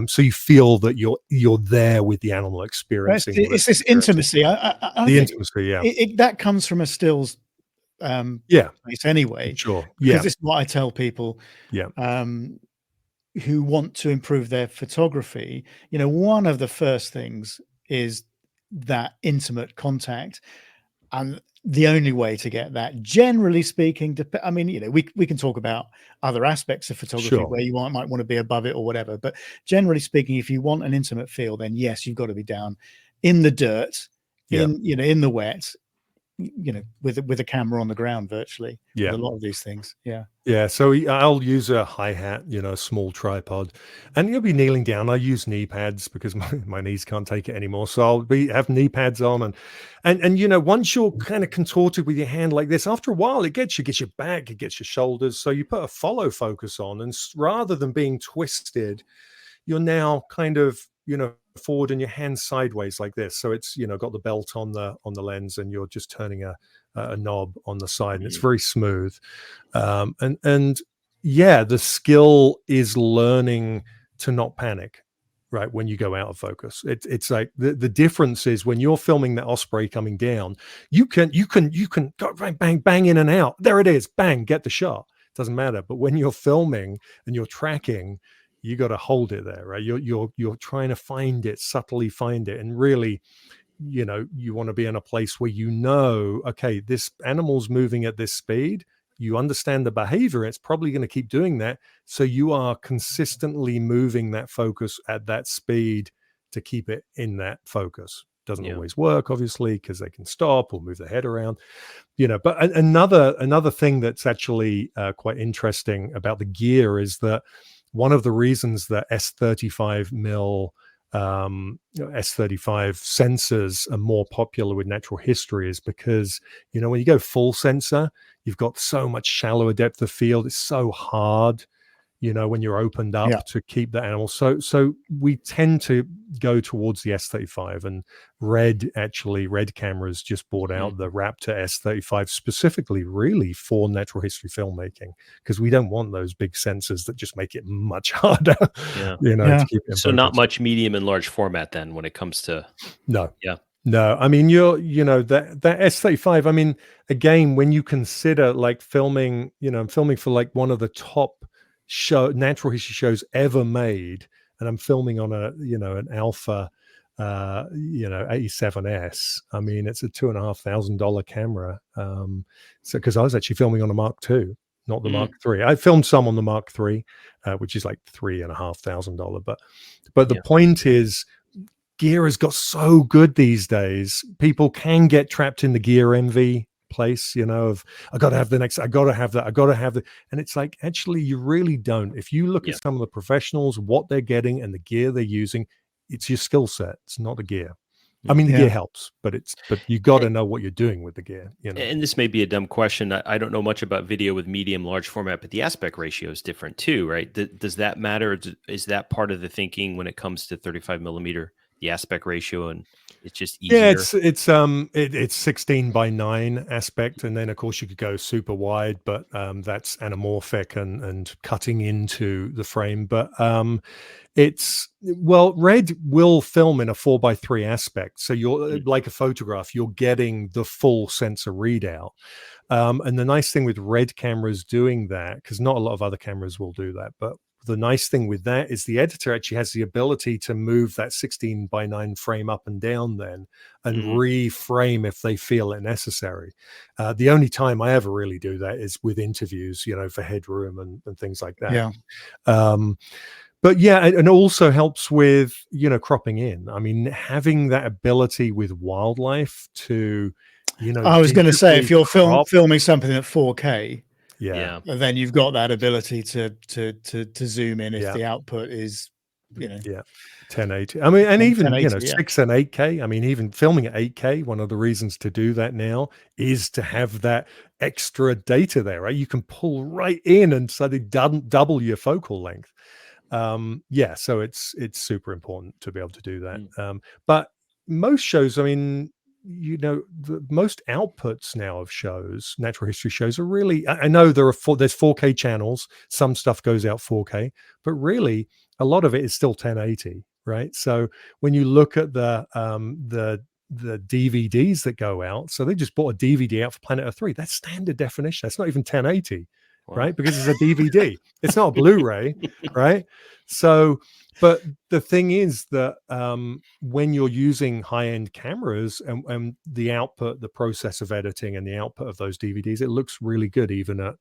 So you feel that you're there with the animal, experiencing. It's this intimacy. I the think intimacy, yeah. That comes from a stills place anyway. Sure. Because this is what I tell people who want to improve their photography. One of the first things is that intimate contact, and the only way to get that, generally speaking, I mean, we can talk about other aspects of photography where you might want to be above it or whatever, but generally speaking, if you want an intimate feel, then yes, you've got to be down in the dirt, in the wet, with a camera on the ground, virtually. With a lot of these things. So I'll use a hi-hat, a small tripod, and you'll be kneeling down. I use knee pads because my knees can't take it anymore, so I'll have knee pads on, and once you're kind of contorted with your hand like this, after a while it gets your back, it gets your shoulders, so you put a follow focus on, and rather than being twisted, you're now kind of forward and your hand sideways like this, so it's got the belt on the lens, and you're just turning a knob on the side, and it's very smooth. And the skill is learning to not panic, right, when you go out of focus. It's like the difference is when you're filming that osprey coming down, you can go right, bang in and out, there it is, bang, get the shot, doesn't matter. But when you're filming and you're tracking, you got to hold it there, right? You're trying to find it, subtly find it, and really, you want to be in a place where okay, this animal's moving at this speed. You understand the behavior; it's probably going to keep doing that. So you are consistently moving that focus at that speed to keep it in that focus. Doesn't always work, obviously, because they can stop or move their head around. But another thing that's actually quite interesting about the gear is that one of the reasons that S35 mil S35 sensors are more popular with natural history is because, when you go full sensor, you've got so much shallower depth of field. It's so hard, when you're opened up to keep the animal. So we tend to go towards the S35, and Red cameras just bought out the Raptor S35 specifically really for natural history filmmaking, because we don't want those big sensors that just make it much harder, to keep it in so focus. not much medium and large format then when it comes to No. I mean, that S35, I mean, again, when you consider like filming, I'm filming for like one of the top natural history shows ever made, and I'm filming on an Alpha 87S. I mean, it's a $2,500 camera. So because I was actually filming on a Mark II, not the Mark III. I filmed some on the Mark III, which is like $3,500. But the point is, gear has got so good these days. People can get trapped in the gear envy place, of I got to have the next, I got to have that, I got to have the, and it's like, actually, you really don't. If you look at some of the professionals, what they're getting and the gear they're using, it's your skill set. It's not the gear. I mean, the gear helps, but you got to know what you're doing with the gear. And this may be a dumb question. I don't know much about video with medium, large format, but the aspect ratio is different too, right? Does that matter? Is that part of the thinking when it comes to 35 millimeter the aspect ratio, and it's just Yeah, easier? it's 16:9 aspect, and then of course you could go super wide, but that's anamorphic and cutting into the frame. But red will film in a 4:3 aspect, so you're like a photograph. You're getting the full sensor readout. And the nice thing with red cameras doing that, because not a lot of other cameras will do that, but the nice thing with that is the editor actually has the ability to move that 16:9 frame up and down then and reframe if they feel it necessary. The only time I ever really do that is with interviews, for headroom and things like that. Yeah. But yeah, and it also helps with, cropping in. I mean, having that ability with wildlife to, I was going to say, if you're crop, filming something at 4K, yeah, then you've got that ability to zoom in if yeah, the output is, yeah, 1080. I mean, and even 1080, 6 and 8K. I mean, even filming at 8K, one of the reasons to do that now is to have that extra data there, right? You can pull right in and suddenly double your focal length. So it's super important to be able to do that. But most shows, I mean, the most outputs now of shows, natural history shows, are really, I know there's 4K channels, some stuff goes out 4K, but really a lot of it is still 1080, right? So when you look at the DVDs that go out, so they just bought a DVD out for Planet Earth 3, that's standard definition, that's not even 1080. Wow. Right, because it's a DVD, it's not a Blu-ray. Right, so but the thing is that when you're using high-end cameras and the output, the process of editing and the output of those DVDs, it looks really good even at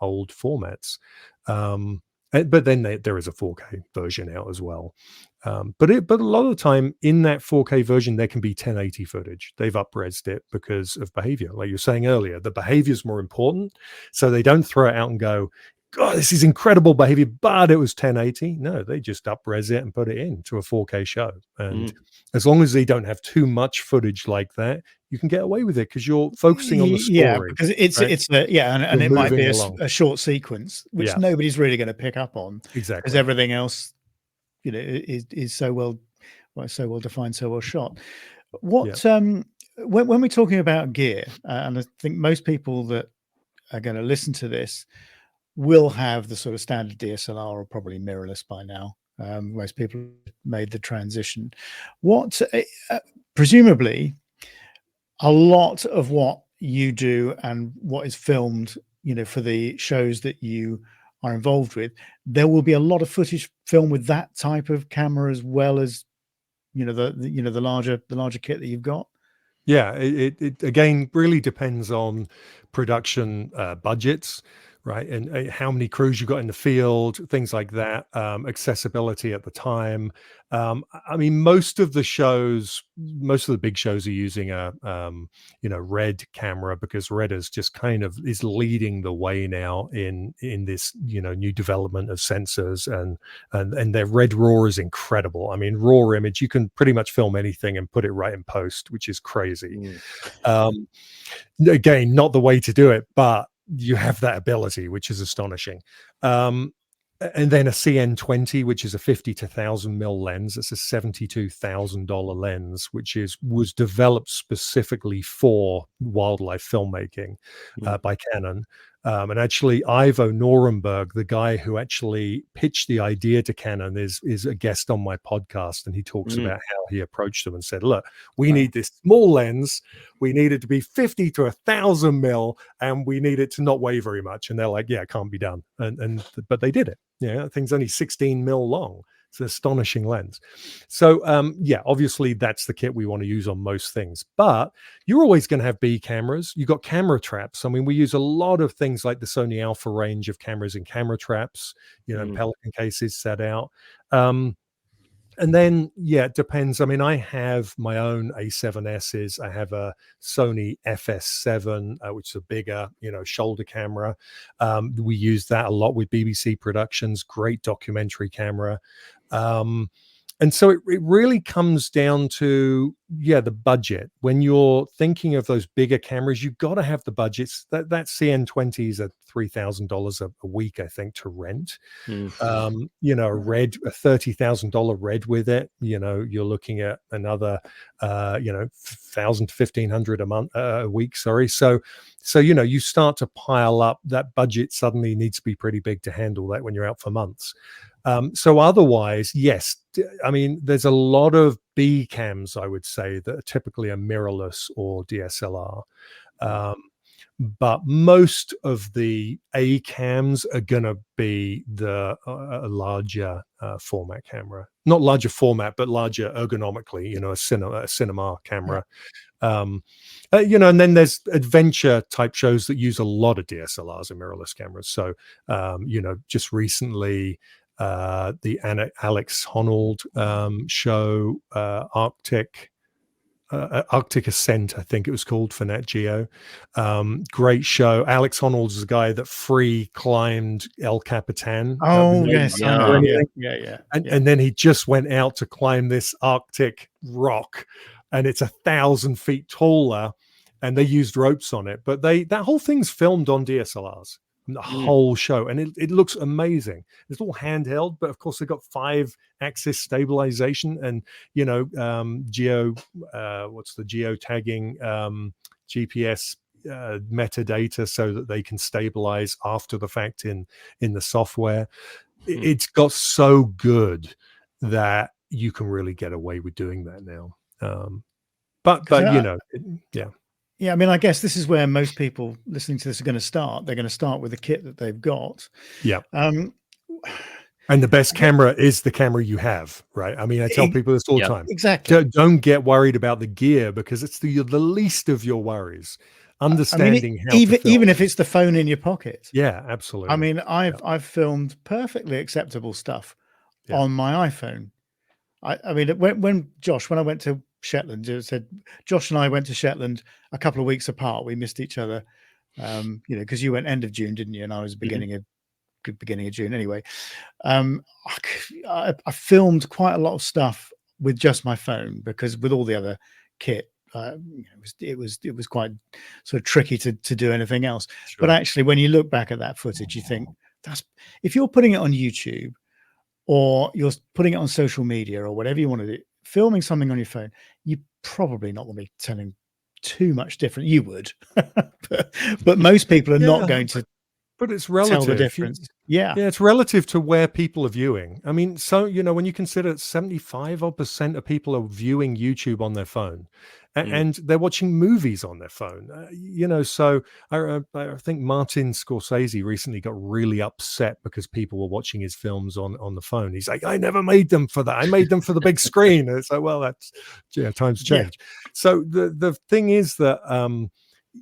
old formats. But then there is a 4K version out as well. But a lot of the time in that 4K version, there can be 1080 footage. They've up-resed it because of behavior. Like you were saying earlier, the behavior is more important. So they don't throw it out and go, God, this is incredible behavior, but it was 1080. No, they just up-res it and put it into a 4K show. And as long as they don't have too much footage like that, you can get away with it because you're focusing on the story. Yeah, because and it might be a short sequence, which nobody's really going to pick up on. Exactly. Because everything else, is so well defined, so well shot. What when we're talking about gear, and I think most people that are going to listen to this will have the sort of standard DSLR or probably mirrorless by now. Most people made the transition. What presumably a lot of what you do and what is filmed, for the shows that you are involved with, there will be a lot of footage filmed with that type of camera as well as, the larger kit that you've got. Yeah, it again really depends on production budgets, right? And how many crews you got in the field, things like that, accessibility at the time. I mean, most of the big shows are using a red camera because red is just kind of is leading the way now in this new development of sensors, and their red raw is incredible. I mean, raw image, you can pretty much film anything and put it right in post, which is crazy. Again, not the way to do it, but you have that ability, which is astonishing. And then a CN20, which is a 50 to 1000 mil lens. It's a $72,000 lens, which was developed specifically for wildlife filmmaking by Canon. And actually, Ivo Nuremberg, the guy who actually pitched the idea to Canon, is a guest on my podcast, and he talks about how he approached them and said, "Look, we need this small lens. We need it to be 50 to 1000 mil, and we need it to not weigh very much." And they're like, "Yeah, it can't be done." But they did it. Yeah, that thing's only 16 mil long. It's an astonishing lens. So obviously that's the kit we want to use on most things, but you're always going to have B cameras. You've got camera traps. I mean, we use a lot of things like the Sony Alpha range of cameras and camera traps, Pelican cases set out. And then, it depends. I mean, I have my own A7Ss. I have a Sony FS7, which is a bigger, shoulder camera. We use that a lot with BBC Productions. Great documentary camera. And so it really comes down to, the budget. When you're thinking of those bigger cameras, you've got to have the budgets. That CN20 is at $3,000 a week, I think, to rent. Mm. A $30,000 red with it, you're looking at another, 1,000 to 1,500 a month, a week. Sorry. So, you start to pile up. That budget suddenly needs to be pretty big to handle that when you're out for months. So otherwise, yes, I mean, there's a lot of B cams, I would say, that are typically a mirrorless or DSLR. But most of the A cams are going to be the larger format camera, not larger format, but larger ergonomically, a cinema camera. And then there's adventure type shows that use a lot of DSLRs and mirrorless cameras. So, just recently, the Alex Honnold show, Arctic Ascent, I think it was called, for Nat Geo. Great show. Alex Honnold's the guy that free climbed El Capitan. Oh yes, yeah. I know. Yeah. And then he just went out to climb this Arctic rock, and it's 1,000 feet taller, and they used ropes on it. But that whole thing's filmed on DSLRs. The whole show, and it looks amazing. It's all handheld, but of course they've got 5-axis stabilization and what's the geotagging, GPS metadata, so that they can stabilize after the fact in the software. It's got so good that you can really get away with doing that now. But yeah. Yeah, I mean, I guess this is where most people listening to this are going to start. They're going to start with the kit that they've got. Yeah. And the best camera is the camera you have, right? I mean, I tell people this all the time. Exactly. Don't get worried about the gear, because it's the least of your worries. Understanding how even if it's the phone in your pocket. Yeah, absolutely. I mean, I've filmed perfectly acceptable stuff on my iPhone. I mean, when I went to Shetland, it said Josh and I went to Shetland a couple of weeks apart. We missed each other, because you went end of June, didn't you? And I was beginning of June. Anyway, I filmed quite a lot of stuff with just my phone, because with all the other kit, it was quite sort of tricky to do anything else. Sure. But actually, when you look back at that footage, you think if you're putting it on YouTube, or you're putting it on social media, or whatever you want to do, filming something on your phone, you're probably not going to be telling too much different. You would, but most people are not going to. But it's relative. Tell the difference. Yeah, it's relative to where people are viewing. I mean, so when you consider 75% of people are viewing YouTube on their phone, and they're watching movies on their phone. So I think Martin Scorsese recently got really upset because people were watching his films on the phone. He's like, I never made them for that. I made them for the big screen. And it's like, well, that's times change. Yeah. So the thing is that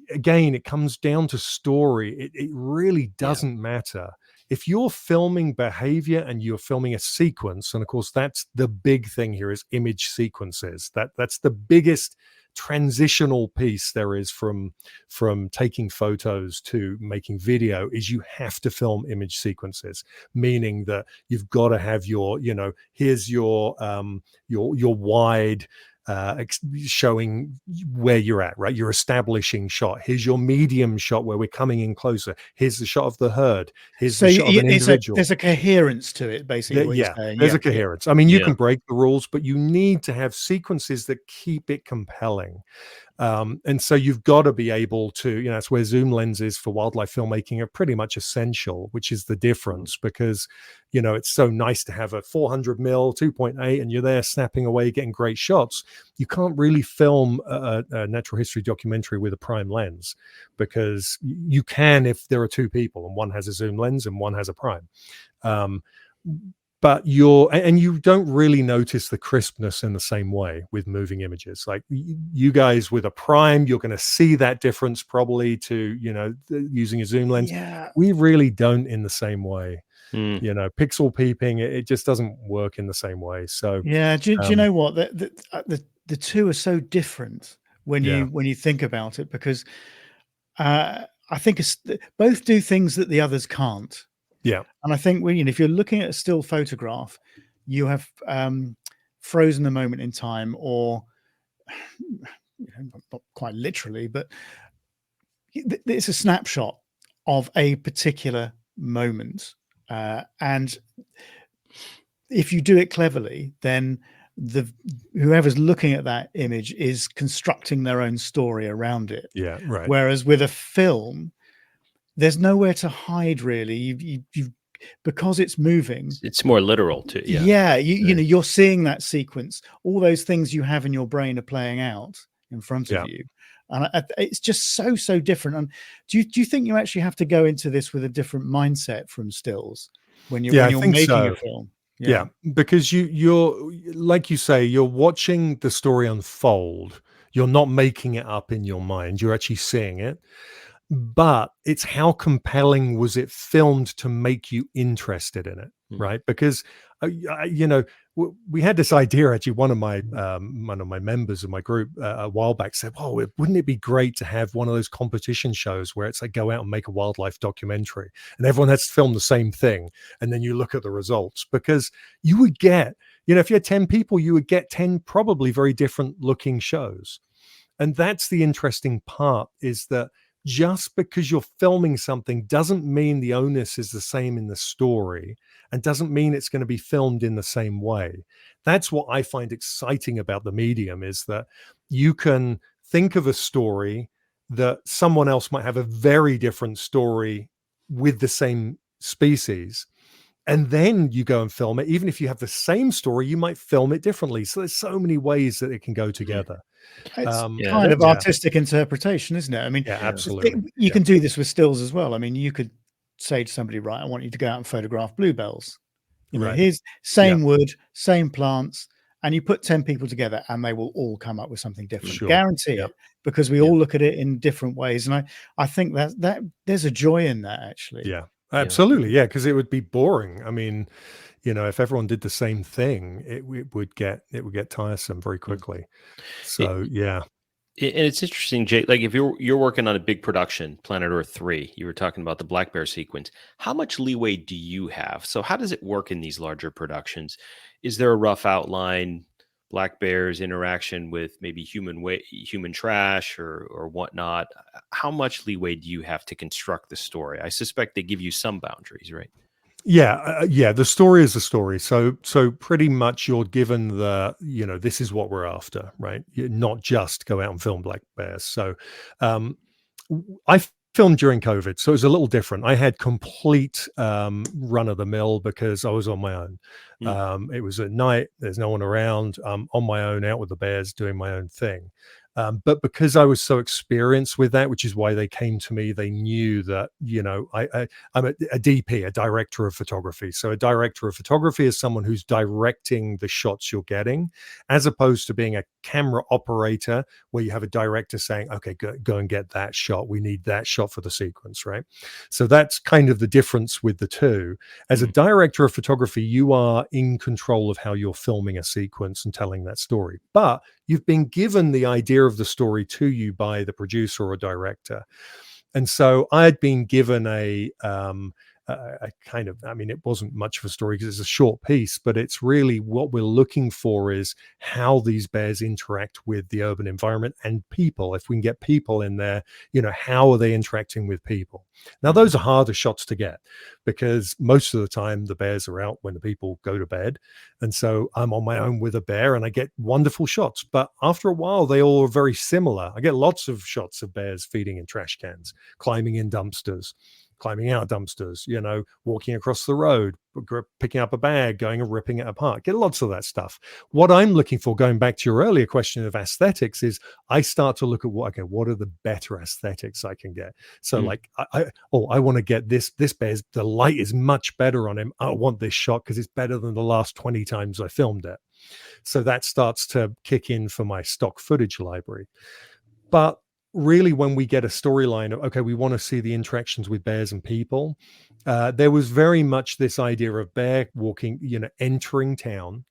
again, it comes down to story. It really doesn't matter. If you're filming behavior and you're filming a sequence, and of course that's the big thing here, is image sequences. That's the biggest transitional piece there is from taking photos to making video, is you have to film image sequences, meaning that you've got to have your, here's your wide showing where you're at, right? Your establishing shot. Here's your medium shot where we're coming in closer. Here's the shot of the herd. Here's the shot of an individual. There's a coherence to it, basically. There's a coherence. I mean, you can break the rules, but you need to have sequences that keep it compelling. And so you've got to be able to, that's where zoom lenses for wildlife filmmaking are pretty much essential, which is the difference, because, it's so nice to have a 400 mil 2.8 and you're there snapping away, getting great shots. You can't really film a natural history documentary with a prime lens, because you can if there are two people and one has a zoom lens and one has a prime. But you don't really notice the crispness in the same way with moving images. Like you guys with a prime, you're going to see that difference probably to, using a zoom lens. Yeah. We really don't in the same way. Pixel peeping, it just doesn't work in the same way. So yeah, do you know what? The two are so different when you think about it, because I think both do things that the others can't. Yeah. And I think if you're looking at a still photograph, you have frozen a moment in time, or not quite literally, but it's a snapshot of a particular moment. And if you do it cleverly, then whoever's looking at that image is constructing their own story around it. Yeah, right. Whereas with a film, there's nowhere to hide, really. You because it's moving. It's more literal too. Yeah, you know, you're seeing that sequence. All those things you have in your brain are playing out in front of you, and it's just so different. And do you think you actually have to go into this with a different mindset from stills when you're making a film? Yeah, because you're like you say, you're watching the story unfold. You're not making it up in your mind. You're actually seeing it. But it's how compelling was it filmed to make you interested in it, right? Because you know, we had this idea. Actually, one of my members of my group a while back said, "Oh, wouldn't it be great to have one of those competition shows where it's like go out and make a wildlife documentary, and everyone has to film the same thing, and then you look at the results?" Because you would get, you know, if you had 10 people, you would get 10 probably very different looking shows, and that's the interesting part, is that just because you're filming something doesn't mean the onus is the same in the story, and doesn't mean it's going to be filmed in the same way. That's what I find exciting about the medium, is that you can think of a story that someone else might have a very different story with the same species, and then you go and film it. Even if you have the same story, you might film it differently. So there's so many ways that it can go together. It's kind of artistic interpretation, isn't it? I mean, absolutely. You can do this with stills as well. I mean, you could say to somebody, right, I want you to go out and photograph bluebells. You know, here's same wood, same plants, and you put 10 people together and they will all come up with something different. Guarantee it, because we all look at it in different ways. And I think that there's a joy in that, actually. Yeah, absolutely. Yeah, because it would be boring. I mean, you know, if everyone did the same thing, it would get tiresome very quickly. So yeah. And it's interesting, Jay, like if you're working on a big production, Planet Earth 3, you were talking about the black bear sequence. How much leeway do you have? So how does it work in these larger productions? Is there a rough outline, black bears interaction with maybe human trash or whatnot? How much leeway do you have to construct the story? I suspect they give you some boundaries, right? Yeah, the story is the story. So pretty much you're given the, you know, this is what we're after, right? You're not just go out and film black bears. So I filmed during COVID, so it was a little different. I had complete run of the mill because I was on my own. It was at night, there's no one around. I'm on my own, out with the bears, doing my own thing. But because I was so experienced with that, which is why they came to me, they knew that, you know, I'm a DP, a director of photography. So a director of photography is someone who's directing the shots you're getting, as opposed to being a camera operator where you have a director saying, okay, go and get that shot. We need that shot for the sequence, right? So that's kind of the difference with the two. As a director of photography, you are in control of how you're filming a sequence and telling that story. But you've been given the idea of the story to you by the producer or director. And so I had been given a kind of, I mean, it wasn't much of a story because it's a short piece, but it's really what we're looking for is how these bears interact with the urban environment and people. If we can get people in there, you know, how are they interacting with people? Now, those are harder shots to get because most of the time the bears are out when the people go to bed. And so I'm on my own with a bear and I get wonderful shots. But after a while, they all are very similar. I get lots of shots of bears feeding in trash cans, climbing in dumpsters, climbing out dumpsters, you know, walking across the road, picking up a bag, going and ripping it apart. Get lots of that stuff. What I'm looking for, going back to your earlier question of aesthetics, is I start to look at what are the better aesthetics I can get. So like, I want to get this bear's, the light is much better on him. I want this shot because it's better than the last 20 times I filmed it. So that starts to kick in for my stock footage library. But really, when we get a storyline of, okay, we want to see the interactions with bears and people, there was very much this idea of bear walking, you know, entering town.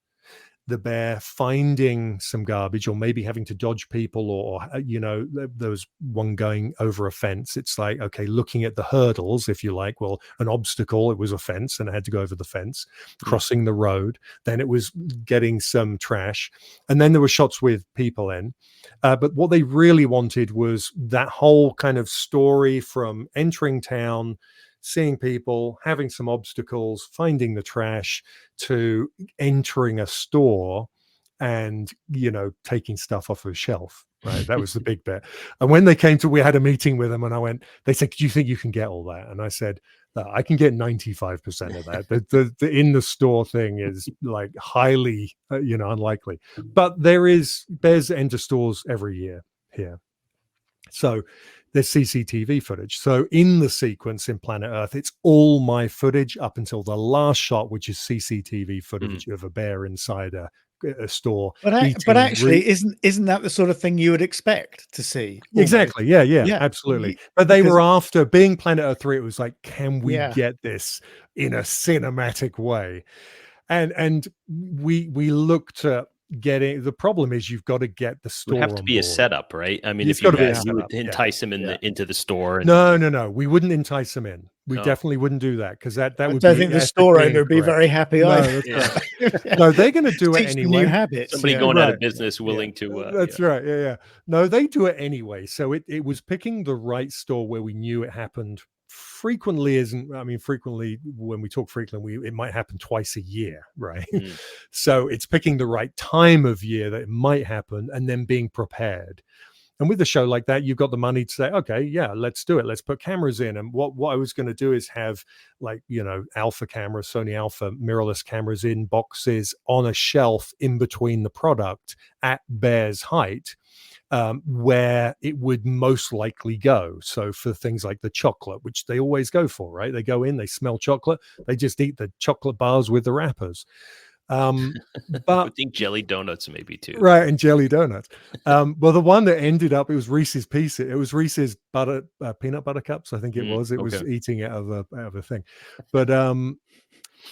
the bear finding some garbage, or maybe having to dodge people, or there was one going over a fence. It's like, okay, looking at the hurdles, if you like. Well, an obstacle, it was a fence and it had to go over the fence, crossing the road. Then it was getting some trash, and then there were shots with people in. But what they really wanted was that whole kind of story from entering town, seeing people, having some obstacles, finding the trash, to entering a store and, taking stuff off a shelf. Right. That was the big bit. And when they came to, we had a meeting with them, and they said, do you think you can get all that? And I said, I can get 95% of that. The in the store thing is like highly, unlikely. But bears enter stores every year here. So there's CCTV footage. So in the sequence in Planet Earth, it's all my footage up until the last shot, which is CCTV footage of a bear inside a store. But actually, isn't that the sort of thing you would expect to see? Almost? Exactly. Yeah, absolutely. But they were after, being Planet Earth 3, it was like, can we get this in a cinematic way? And we looked at getting, the problem is you've got to get the store. It would have to be a setup, right? I mean, It's if you got to be a had, you would setup, entice them into the store. And, No, we wouldn't entice them in. We definitely wouldn't do that, because that would be. I think the store owner would be very happy. No, no, they're going to do it anyway. New habits. Somebody going out of business willing to. That's right. Yeah. No, they do it anyway. So it was picking the right store where we knew it happened. Frequently when we talk frequently, it might happen twice a year, right? So it's picking the right time of year that it might happen, and then being prepared. And with a show like that, you've got the money to say, okay, yeah, let's do it. Let's put cameras in. And what I was going to do is have, like, Alpha cameras, Sony Alpha mirrorless cameras in boxes on a shelf in between the product at bear's height, where it would most likely go. So for things like the chocolate, which they always go for, right? They go in, they smell chocolate, they just eat the chocolate bars with the wrappers. But I think jelly donuts maybe too. Right, and jelly donuts. Well, the one that ended up, it was Reese's Pieces. It was Reese's peanut butter cups, I think it was. It was eating out of a thing. But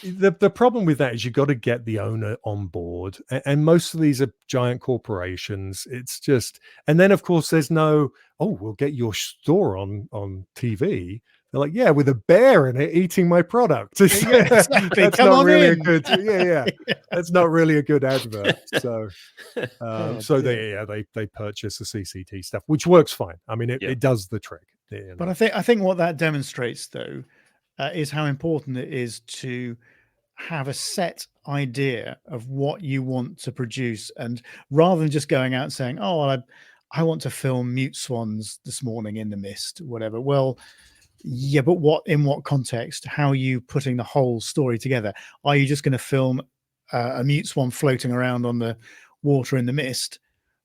the problem with that is you got to get the owner on board, and most of these are giant corporations. It's just, and then of course there's no, we'll get your store on TV. They're like, yeah, with a bear in it eating my product. That's not really a good. That's not really a good advert. So, they purchase the CCT stuff, which works fine. I mean, it does the trick. But I think what that demonstrates, though, is how important it is to have a set idea of what you want to produce, and rather than just going out and saying, "Oh, well, I want to film mute swans this morning in the mist," whatever. Well. Yeah, but in what context? How are you putting the whole story together? Are you just going to film a mute swan floating around on the water in the mist?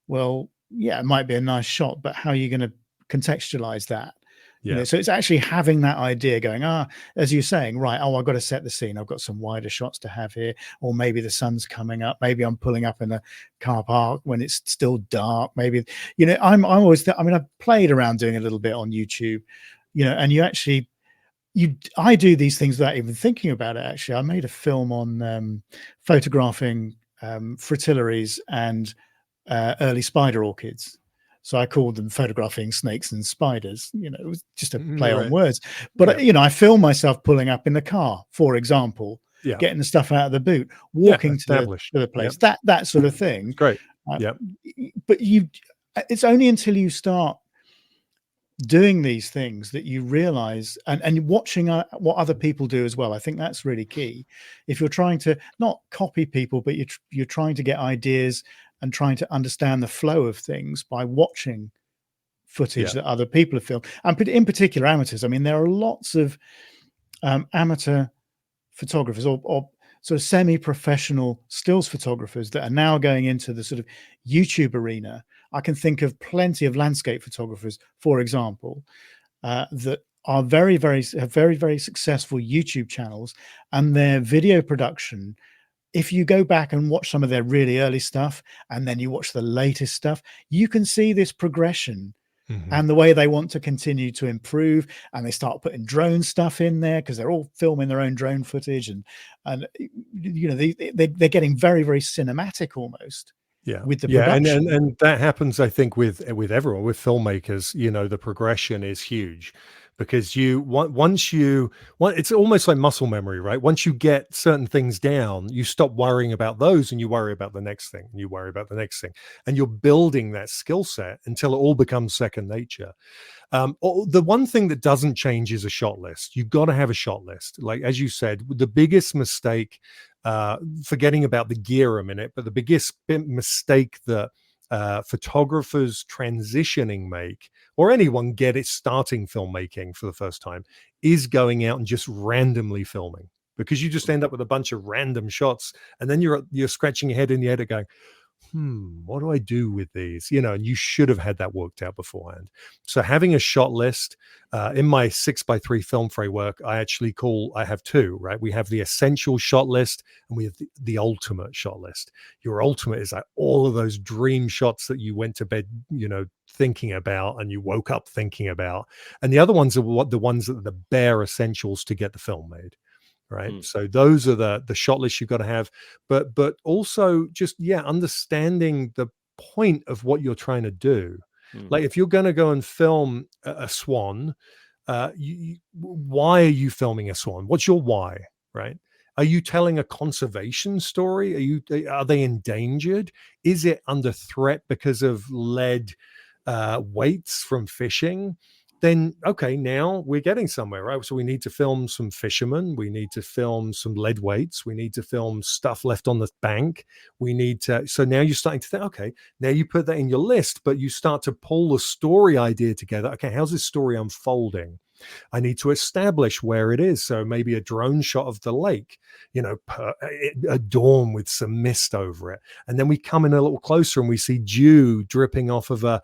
Well, yeah, it might be a nice shot, but how are you going to contextualize that? Yeah. So it's actually having that idea going, as you're saying, right, I've got to set the scene. I've got some wider shots to have here, or maybe the sun's coming up. Maybe I'm pulling up in a car park when it's still dark. Maybe, I'm always, I've played around doing a little bit on YouTube, and I do these things without even thinking about it. Actually, I made a film on photographing fritillaries and early spider orchids. So I called them photographing snakes and spiders. It was just a play on words. But I filmed myself pulling up in the car, for example, getting the stuff out of the boot, walking to the place, that sort of thing. Great. But it's only until you start doing these things that you realize, and watching what other people do as well. I think that's really key. If you're trying to not copy people, but you're trying to get ideas and trying to understand the flow of things by watching footage that other people have filmed, and in particular amateurs. I mean, there are lots of amateur photographers or sort of semi-professional stills photographers that are now going into the sort of YouTube arena. I can think of plenty of landscape photographers, for example, that are very, very successful YouTube channels, and their video production. If you go back and watch some of their really early stuff, and then you watch the latest stuff, you can see this progression Mhm. and the way they want to continue to improve, and they start putting drone stuff in there because they're all filming their own drone footage, and you know, they're getting very, very cinematic almost Yeah. with the Yeah, and production. that happens, I think, with everyone, with filmmakers. You know, the progression is huge because it's almost like muscle memory, right? Once you get certain things down, you stop worrying about those and you worry about the next thing, and you worry about the next thing, and you're building that skill set until it all becomes second nature. The one thing that doesn't change is a shot list. You've got to have a shot list. Like, as you said, the biggest mistake, forgetting about the gear a minute, but the biggest mistake that photographers transitioning make, or anyone get it starting filmmaking for the first time, is going out and just randomly filming, because you just end up with a bunch of random shots, and then you're scratching your head in the edit going, what do I do with these? You know, and you should have had that worked out beforehand. So having a shot list, in my 6x3 film framework, I have two, right? We have the essential shot list and we have the ultimate shot list. Your ultimate is like all of those dream shots that you went to bed, you know, thinking about, and you woke up thinking about. And the other ones are the ones that are the bare essentials to get the film made. Right. So those are the shot lists you've got to have, but also just, understanding the point of what you're trying to do. Like, if you're going to go and film a swan, why are you filming a swan? What's your why? Right. Are you telling a conservation story? Are they endangered? Is it under threat because of lead weights from fishing? Then, okay, now we're getting somewhere, right? So we need to film some fishermen. We need to film some lead weights. We need to film stuff left on the bank. So now you're starting to think, okay, now you put that in your list, but you start to pull the story idea together. Okay, how's this story unfolding? I need to establish where it is. So maybe a drone shot of the lake, you know, at dawn with some mist over it. And then we come in a little closer and we see dew dripping off of a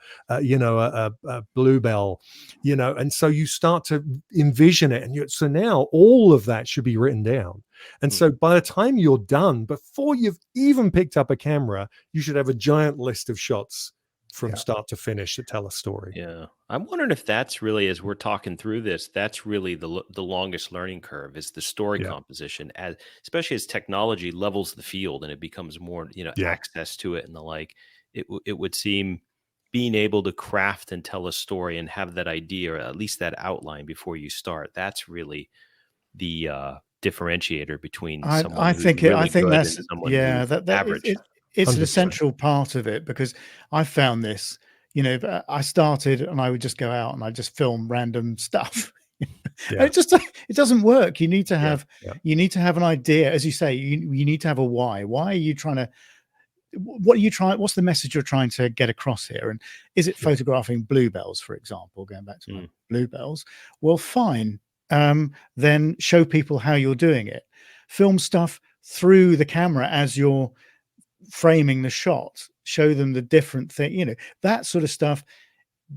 bluebell, you know, and so you start to envision it. And so now all of that should be written down. And so by the time you're done, before you've even picked up a camera, you should have a giant list of shots from start to finish that tell a story. Yeah. I'm wondering if that's really, as we're talking through this, that's really the longest learning curve, is the story composition, especially as technology levels the field and it becomes more, access to it and the like. It would seem being able to craft and tell a story and have that idea, or at least that outline before you start, that's really the differentiator between someone I who's think really good and that's, someone who's average. it's an 100%. essential part of it, because I found this, I started and I would just go out and I just film random stuff. And it doesn't work. You need to have an idea, as you say. You need to have a why. Why are you trying to? What are you trying? What's the message you're trying to get across here? And is it photographing bluebells, for example? Going back to my bluebells. Well, fine. Then show people how you're doing it. Film stuff through the camera as you're framing the shot. Show them the different thing, that sort of stuff.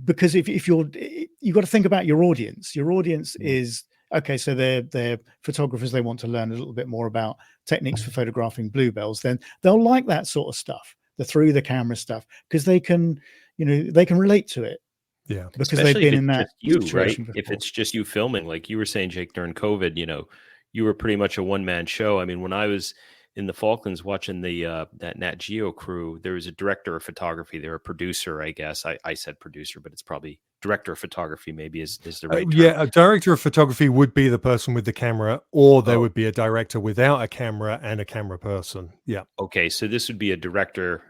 Because if you've got to think about your audience. Your audience is, okay, so they're photographers. They want to learn a little bit more about techniques for photographing bluebells. Then they'll like that sort of stuff, the through the camera stuff, because they can relate to it. Yeah, because Especially they've been in that situation, right? before. If it's just you filming, like you were saying, Jake, during COVID, you were pretty much a one-man show. I mean, when I was in the Falklands watching that Nat Geo crew, there was a director of photography. They're a producer, I guess. I said producer, but it's probably director of photography, maybe is the right term. A director of photography would be the person with the camera, or there would be a director without a camera and a camera person. Yeah. Okay, so this would be a director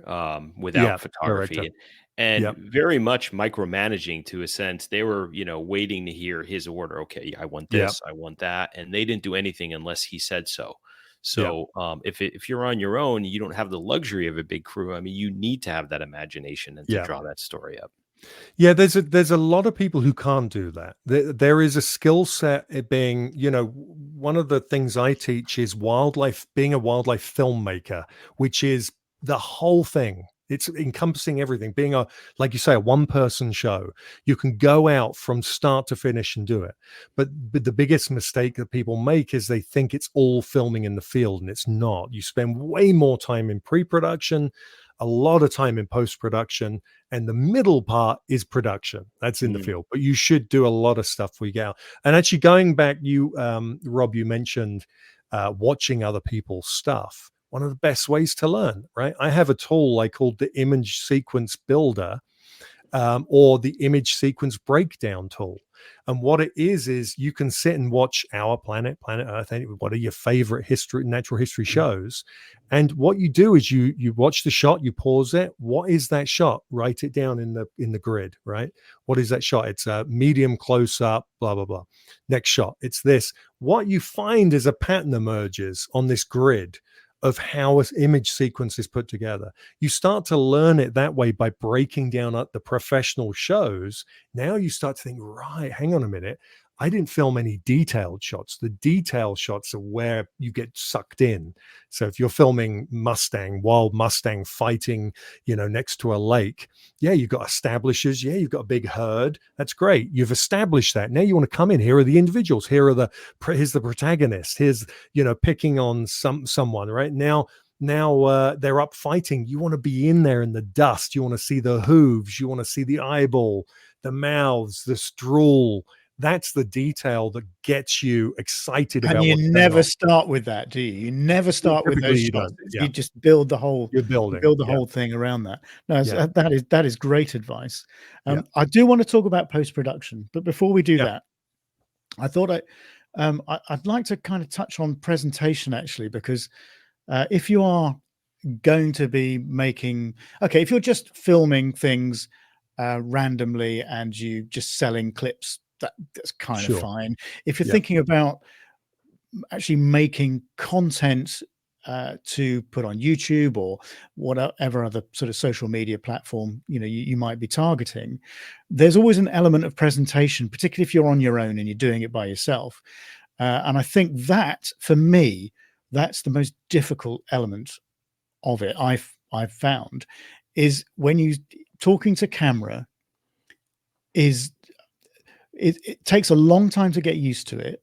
without photography. Director. And very much micromanaging, to a sense. They were, waiting to hear his order. Okay, I want this, I want that. And they didn't do anything unless he said so. So if you're on your own, you don't have the luxury of a big crew. I mean, you need to have that imagination and to draw that story up. Yeah, there's a lot of people who can't do that. There is a skill set, it being, one of the things I teach is being a wildlife filmmaker, which is the whole thing. It's encompassing everything. Being like you say, a one-person show. You can go out from start to finish and do it. But the biggest mistake that people make is they think it's all filming in the field, and it's not. You spend way more time in pre-production, a lot of time in post-production, and the middle part is production. That's in the field, but you should do a lot of stuff before you get out. And actually going back, Rob, you mentioned watching other people's stuff. One of the best ways to learn, right? I have a tool I called the image sequence builder, or the image sequence breakdown tool. And what it is you can sit and watch Our Planet, Planet Earth, what are your favorite natural history shows. And what you do is you watch the shot, you pause it. What is that shot? Write it down in the grid, right? What is that shot? It's a medium close up, blah, blah, blah. Next shot, it's this. What you find is a pattern emerges on this grid of how an image sequence is put together. You start to learn it that way by breaking down the professional shows. Now you start to think, right, hang on a minute. I didn't film any detailed shots. The detailed shots are where you get sucked in. So if you're filming wild Mustang fighting, next to a lake, yeah, you've got establishes. Yeah, you've got a big herd. That's great. You've established that. Now you want to come in. Here are the individuals. Here's the protagonist. Here's, picking on someone right now. They're up fighting. You want to be in there in the dust. You want to see the hooves. You want to see the eyeball, the mouths, the drool. That's the detail that gets you excited about. And you never start with that, do you? You never start with those shots. You just build the whole. Whole thing around that. No, that is great advice. I do want to talk about post-production, but before we do that, I thought I'd like to kind of touch on presentation actually, because if you are going to be if you're just filming things randomly and you just selling clips, that's kind of fine. If you're thinking about actually making content to put on YouTube or whatever other sort of social media platform you might be targeting, there's always an element of presentation, particularly if you're on your own and you're doing it by yourself. And I think that, for me, that's the most difficult element of it. I've found is when you talking to camera is. It takes a long time to get used to it.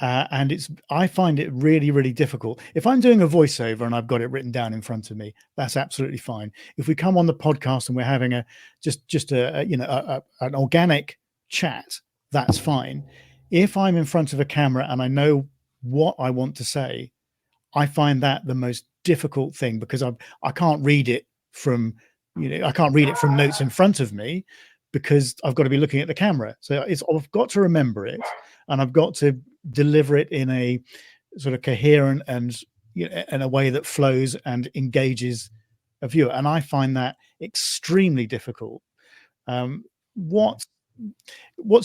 And I find it really, really difficult. If I'm doing a voiceover and I've got it written down in front of me, that's absolutely fine. If we come on the podcast and we're having an organic chat, that's fine. If I'm in front of a camera and I know what I want to say, I find that the most difficult thing, because I can't read it from notes in front of me, because I've got to be looking at the camera. So I've got to remember it, and I've got to deliver it in a sort of coherent and in a way that flows and engages a viewer. And I find that extremely difficult. What's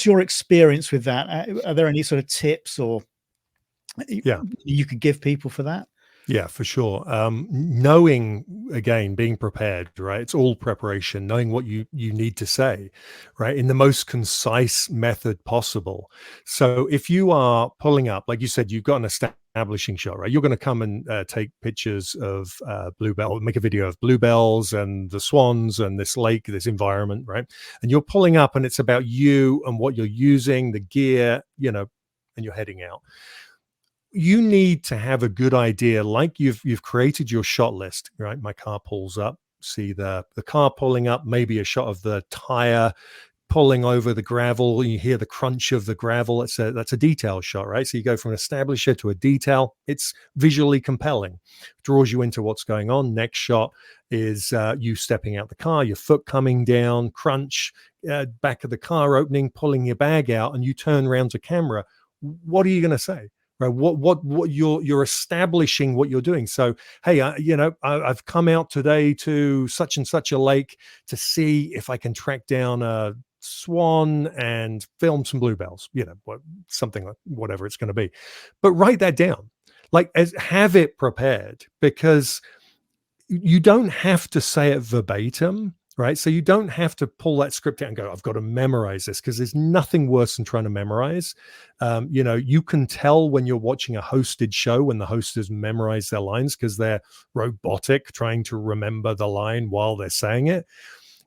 your experience with that? Are there any sort of tips or you could give people for that? Yeah, for sure. Knowing, again, being prepared, right? It's all preparation, knowing what you need to say, right? In the most concise method possible. So if you are pulling up, like you said, you've got an establishing shot, right? You're going to come and take pictures of bluebell, make a video of bluebells and the swans and this lake, this environment, right? And you're pulling up and it's about you and what you're using, the gear, and you're heading out. You need to have a good idea, like you've created your shot list, right? My car pulls up, see the car pulling up, maybe a shot of the tire pulling over the gravel. You hear the crunch of the gravel. That's a detail shot, right? So you go from an establisher to a detail. It's visually compelling, draws you into what's going on. Next shot is you stepping out the car, your foot coming down, crunch, back of the car opening, pulling your bag out, and you turn around to camera. What are you going to say? Right? What you're establishing what you're doing. So, hey, I've come out today to such and such a lake to see if I can track down a swan and film some bluebells. Something like whatever it's going to be. But write that down, have it prepared, because you don't have to say it verbatim. Right. So you don't have to pull that script out and go, I've got to memorize this, because there's nothing worse than trying to memorize. You can tell when you're watching a hosted show when the hosters memorize their lines because they're robotic, trying to remember the line while they're saying it.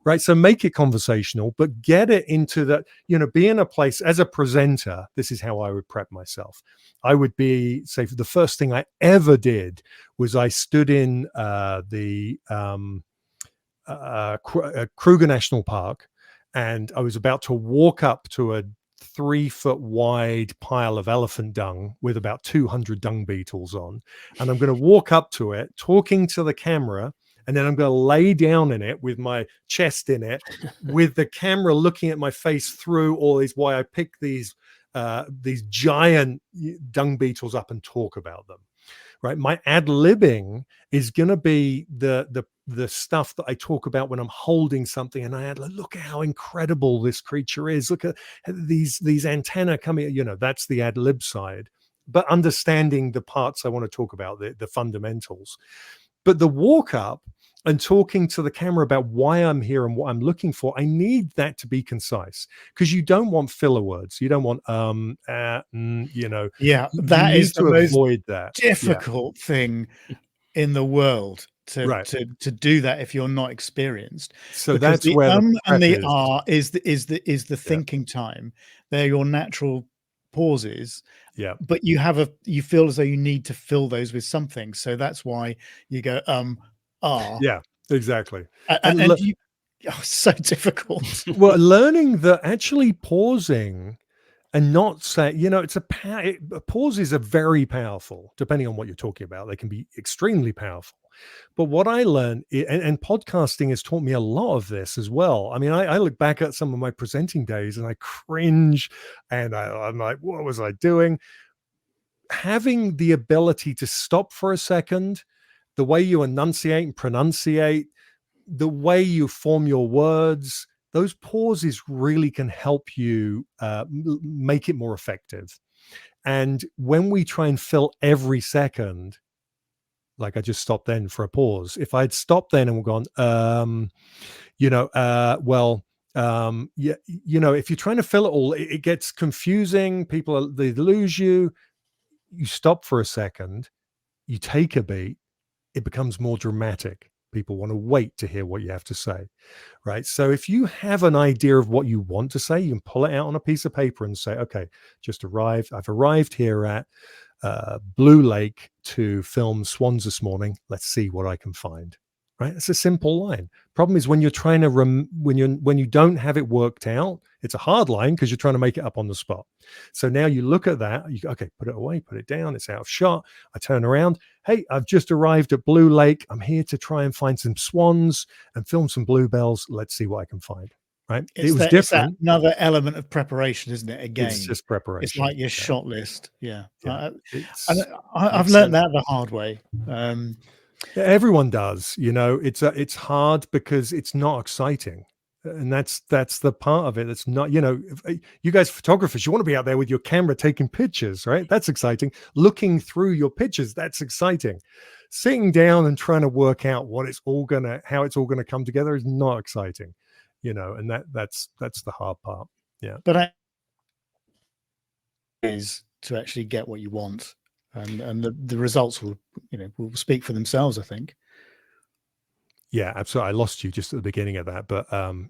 right? So make it conversational, but get it into that, be in a place as a presenter. This is how I would prep myself. I would be, say, the first thing I ever did was I stood in the Kruger National Park, and I was about to walk up to a 3-foot wide pile of elephant dung with about 200 dung beetles on. And I'm going to walk up to it, talking to the camera, and then I'm going to lay down in it with my chest in it, with the camera looking at my face through all these, why I pick these giant dung beetles up and talk about them. Right. My ad-libbing is going to be the stuff that I talk about when I'm holding something and I add, look at how incredible this creature is. Look at these antennae coming, that's the ad-lib side. But understanding the parts I want to talk about, the fundamentals. But the walk up and talking to the camera about why I'm here and what I'm looking for, I need that to be concise, because you don't want filler words. You don't want Yeah, you that need is the to most avoid that. difficult thing in the world to Right. to do that if you're not experienced. So Because that's the where the and prep the is. is the thinking time. They're your natural pauses. Yeah. But you feel as though you need to fill those with something. So that's why you go Yeah, exactly. and you so difficult. Well, learning that actually pausing and not say, it's pauses are very powerful, depending on what you're talking about. They can be extremely powerful. But what I learned, and podcasting has taught me a lot of this as well. I mean, I look back at some of my presenting days and I cringe, and I'm like, what was I doing? Having the ability to stop for a second, the way you enunciate and pronunciate, the way you form your words, those pauses really can help you make it more effective. And when we try and fill every second, like I just stopped then for a pause, if I'd stopped then and gone, if you're trying to fill it all, it gets confusing. They lose you. You stop for a second, you take a beat, it becomes more dramatic. People want to wait to hear what you have to say, right? So if you have an idea of what you want to say, you can pull it out on a piece of paper and say, okay, I've arrived here at Blue Lake to film swans this morning. Let's see what I can find. Right? It's a simple line. Problem is when you're trying to when you don't have it worked out, it's a hard line because you're trying to make it up on the spot. So now you look at that, okay, put it away, put it down, it's out of shot. I turn around, hey, I've just arrived at Blue Lake. I'm here to try and find some swans and film some bluebells. Let's see what I can find. Right? It was different. It's another element of preparation, isn't it? Again, it's just preparation. It's like your shot list. Yeah. I've learned that the hard way. Everyone does, it's hard because it's not exciting. And that's the part of it. That's not, you guys photographers, you want to be out there with your camera taking pictures, right? That's exciting. Looking through your pictures, that's exciting. Sitting down and trying to work out how it's all gonna come together is not exciting, and that's the hard part. Yeah. But is to actually get what you want, and the results will speak for themselves, I think. Yeah, absolutely. I lost you just at the beginning of that, but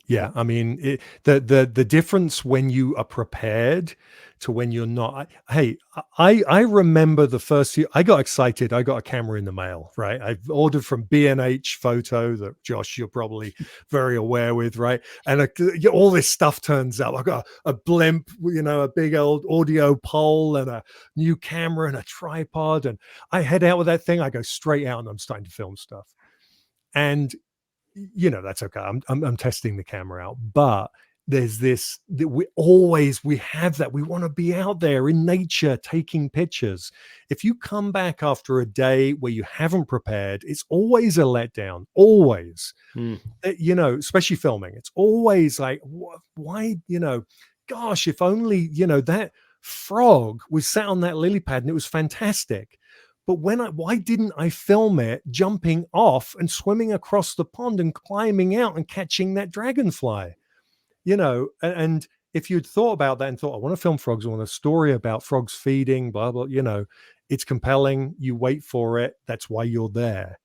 yeah, I mean, the difference when you are prepared to when you're not. I remember the first year I got excited. I got a camera in the mail, right? I ordered from B&H Photo, that Josh, you're probably very aware with, right? And all this stuff turns up. I got a blimp, a big old audio pole and a new camera and a tripod, and I head out with that thing. I go straight out and I'm starting to film stuff. And that's okay. I'm testing the camera out, but there's this that we have that we want to be out there in nature taking pictures. If you come back after a day where you haven't prepared, it's always a letdown. Always, especially filming. It's always like, why? Gosh, if only that frog was sat on that lily pad and it was fantastic. But why didn't I film it jumping off and swimming across the pond and climbing out and catching that dragonfly? And if you'd thought about that and thought, I want to film frogs, I want a story about frogs feeding, blah, blah, it's compelling. You wait for it. That's why you're there.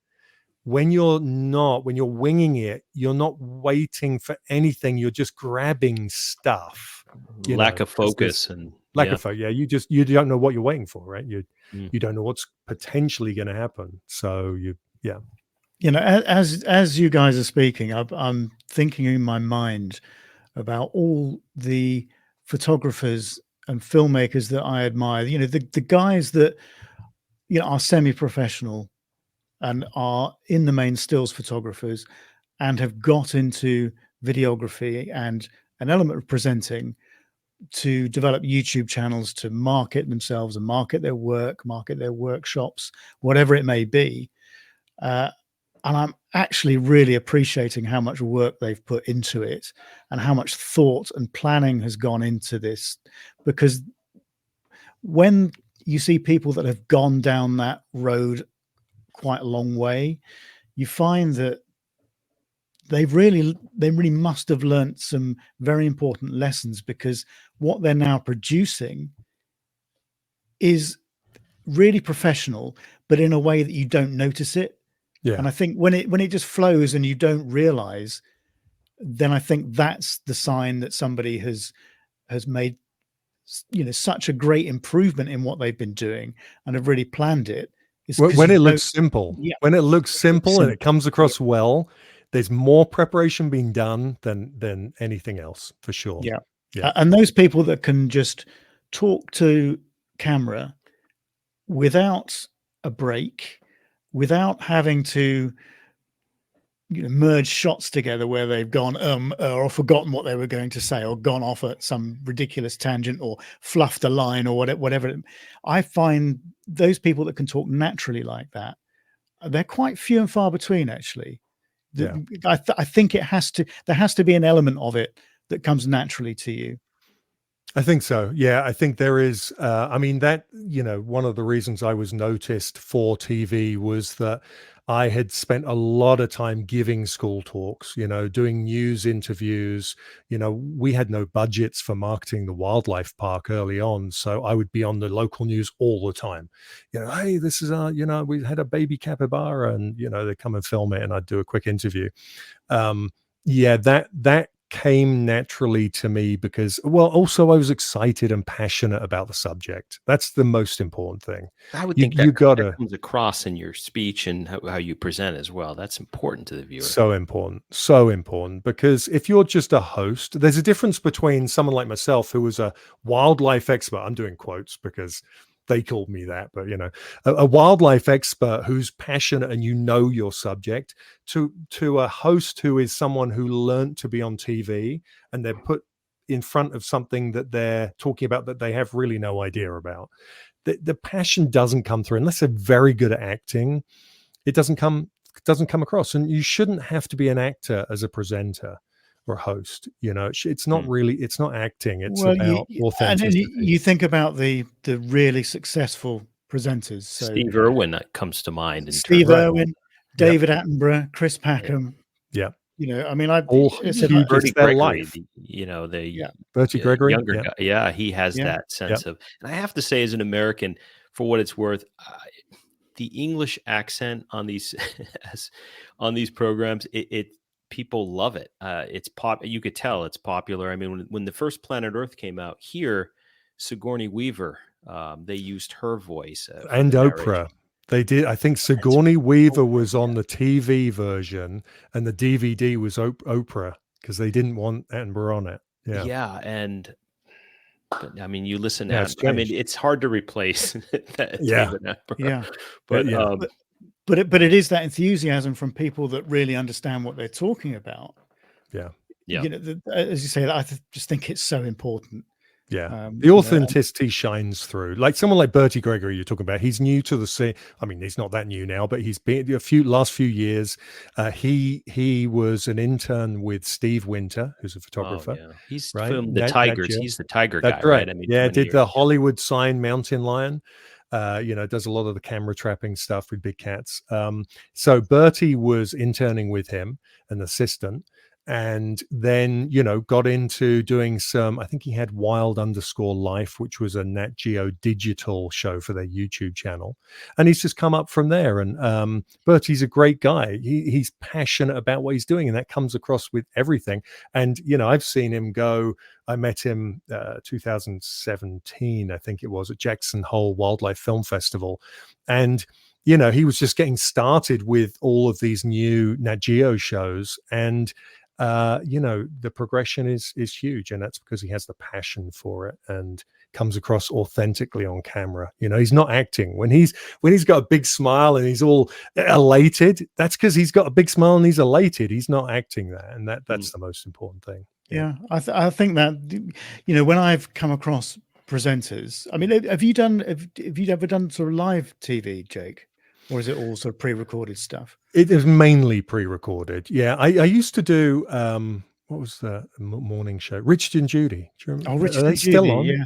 when you're winging it, you're not waiting for anything. You're just grabbing stuff. Lack of focus and lack of focus. Yeah, you don't know what you're waiting for, right? You Mm. you don't know what's potentially going to happen. So as you guys are speaking, I'm thinking in my mind about all the photographers and filmmakers that I admire. The guys that are semi-professional and are in the main stills photographers and have got into videography and an element of presenting to develop YouTube channels to market themselves and market their work, market their workshops, whatever it may be. And I'm actually really appreciating how much work they've put into it and how much thought and planning has gone into this. Because when you see people that have gone down that road quite a long way, you find that they really must have learnt some very important lessons, because what they're now producing is really professional, but in a way that you don't notice it. Yeah. And I think when it just flows and you don't realize, then I think that's the sign that somebody has made such a great improvement in what they've been doing and have really planned it. When it looks simple, and it comes across well, there's more preparation being done than anything else, for sure. Yeah. And those people that can just talk to camera without a break, without having to merge shots together where they've gone or forgotten what they were going to say, or gone off at some ridiculous tangent, or fluffed a line, or whatever. I find those people that can talk naturally like that, they're quite few and far between, actually. I think there has to be an element of it that comes naturally to you. I think so. Yeah, I think there is. I mean, that, one of the reasons I was noticed for TV was that I had spent a lot of time giving school talks, doing news interviews. We had no budgets for marketing the wildlife park early on. So I would be on the local news all the time. Hey, this is we had a baby capybara, and, they come and film it, and I'd do a quick interview. That came naturally to me because, also I was excited and passionate about the subject. That's the most important thing. I would think that comes across in your speech and how you present as well. That's important to the viewer. So important, because if you're just a host, there's a difference between someone like myself, who was a wildlife expert. I'm doing quotes because they called me that, but a wildlife expert who's passionate and your subject, to a host who is someone who learned to be on TV, and they're put in front of something that they're talking about that they have really no idea about. The passion doesn't come through unless they're very good at acting. It doesn't come across, and you shouldn't have to be an actor as a presenter or host. It's not really, it's not acting, it's about authenticity. And you think about the really successful presenters. So Steve Irwin comes to mind. Steve Irwin, David Attenborough, Chris Packham. Yeah. I mean, Bertie Gregory, Bertie Gregory, younger guy. Yeah, he has that sense of, and I have to say, as an American, for what it's worth, the English accent on these programs, it people love it. It's you could tell it's popular. I mean, when the first Planet Earth came out here, Sigourney Weaver, they used her voice, and Oprah. They did. I think Sigourney Weaver was on the TV version, and the DVD was Oprah, because they didn't want Attenborough on it. But I mean, you listen to I mean, it's hard to replace that. David Attenborough. But it is that enthusiasm from people that really understand what they're talking about. Yeah. As you say, I just think it's so important. Yeah, the authenticity shines through. Like someone like Bertie Gregory you're talking about, he's new to the scene. I mean, he's not that new now, but he's been last few years. He was an intern with Steve Winter, who's a photographer. He's filmed the tigers. He's the tiger guy, right? I mean, did the Hollywood sign mountain lion. Does a lot of the camera trapping stuff with big cats. So Bertie was interning with him, an assistant. and then, you know, got into doing some, I think he had Wild_Life, which was a Nat Geo digital show for their YouTube channel. And he's just come up from there. And Bertie's a great guy. He's passionate about what he's doing, and that comes across with everything. And, you know, I've seen him go, I met him 2017, I think it was, at Jackson Hole Wildlife Film Festival. And, you know, he was just getting started with all of these new Nat Geo shows. And you know, the progression is huge, and that's because he has the passion for it and comes across authentically on camera. You know, he's not acting. When he's got a big smile and he's all elated, that's because he's got a big smile and he's elated. He's not acting that, and that's the most important thing. Yeah, I think that, you know, when I've come across presenters, I mean, have you ever done sort of live TV, Jake? Or is it all sort of pre-recorded stuff? It is mainly pre-recorded. Yeah, I used to do what was the morning show? Richard and Judy. Do you remember? Oh, Richard Are they and still Judy, on? yeah.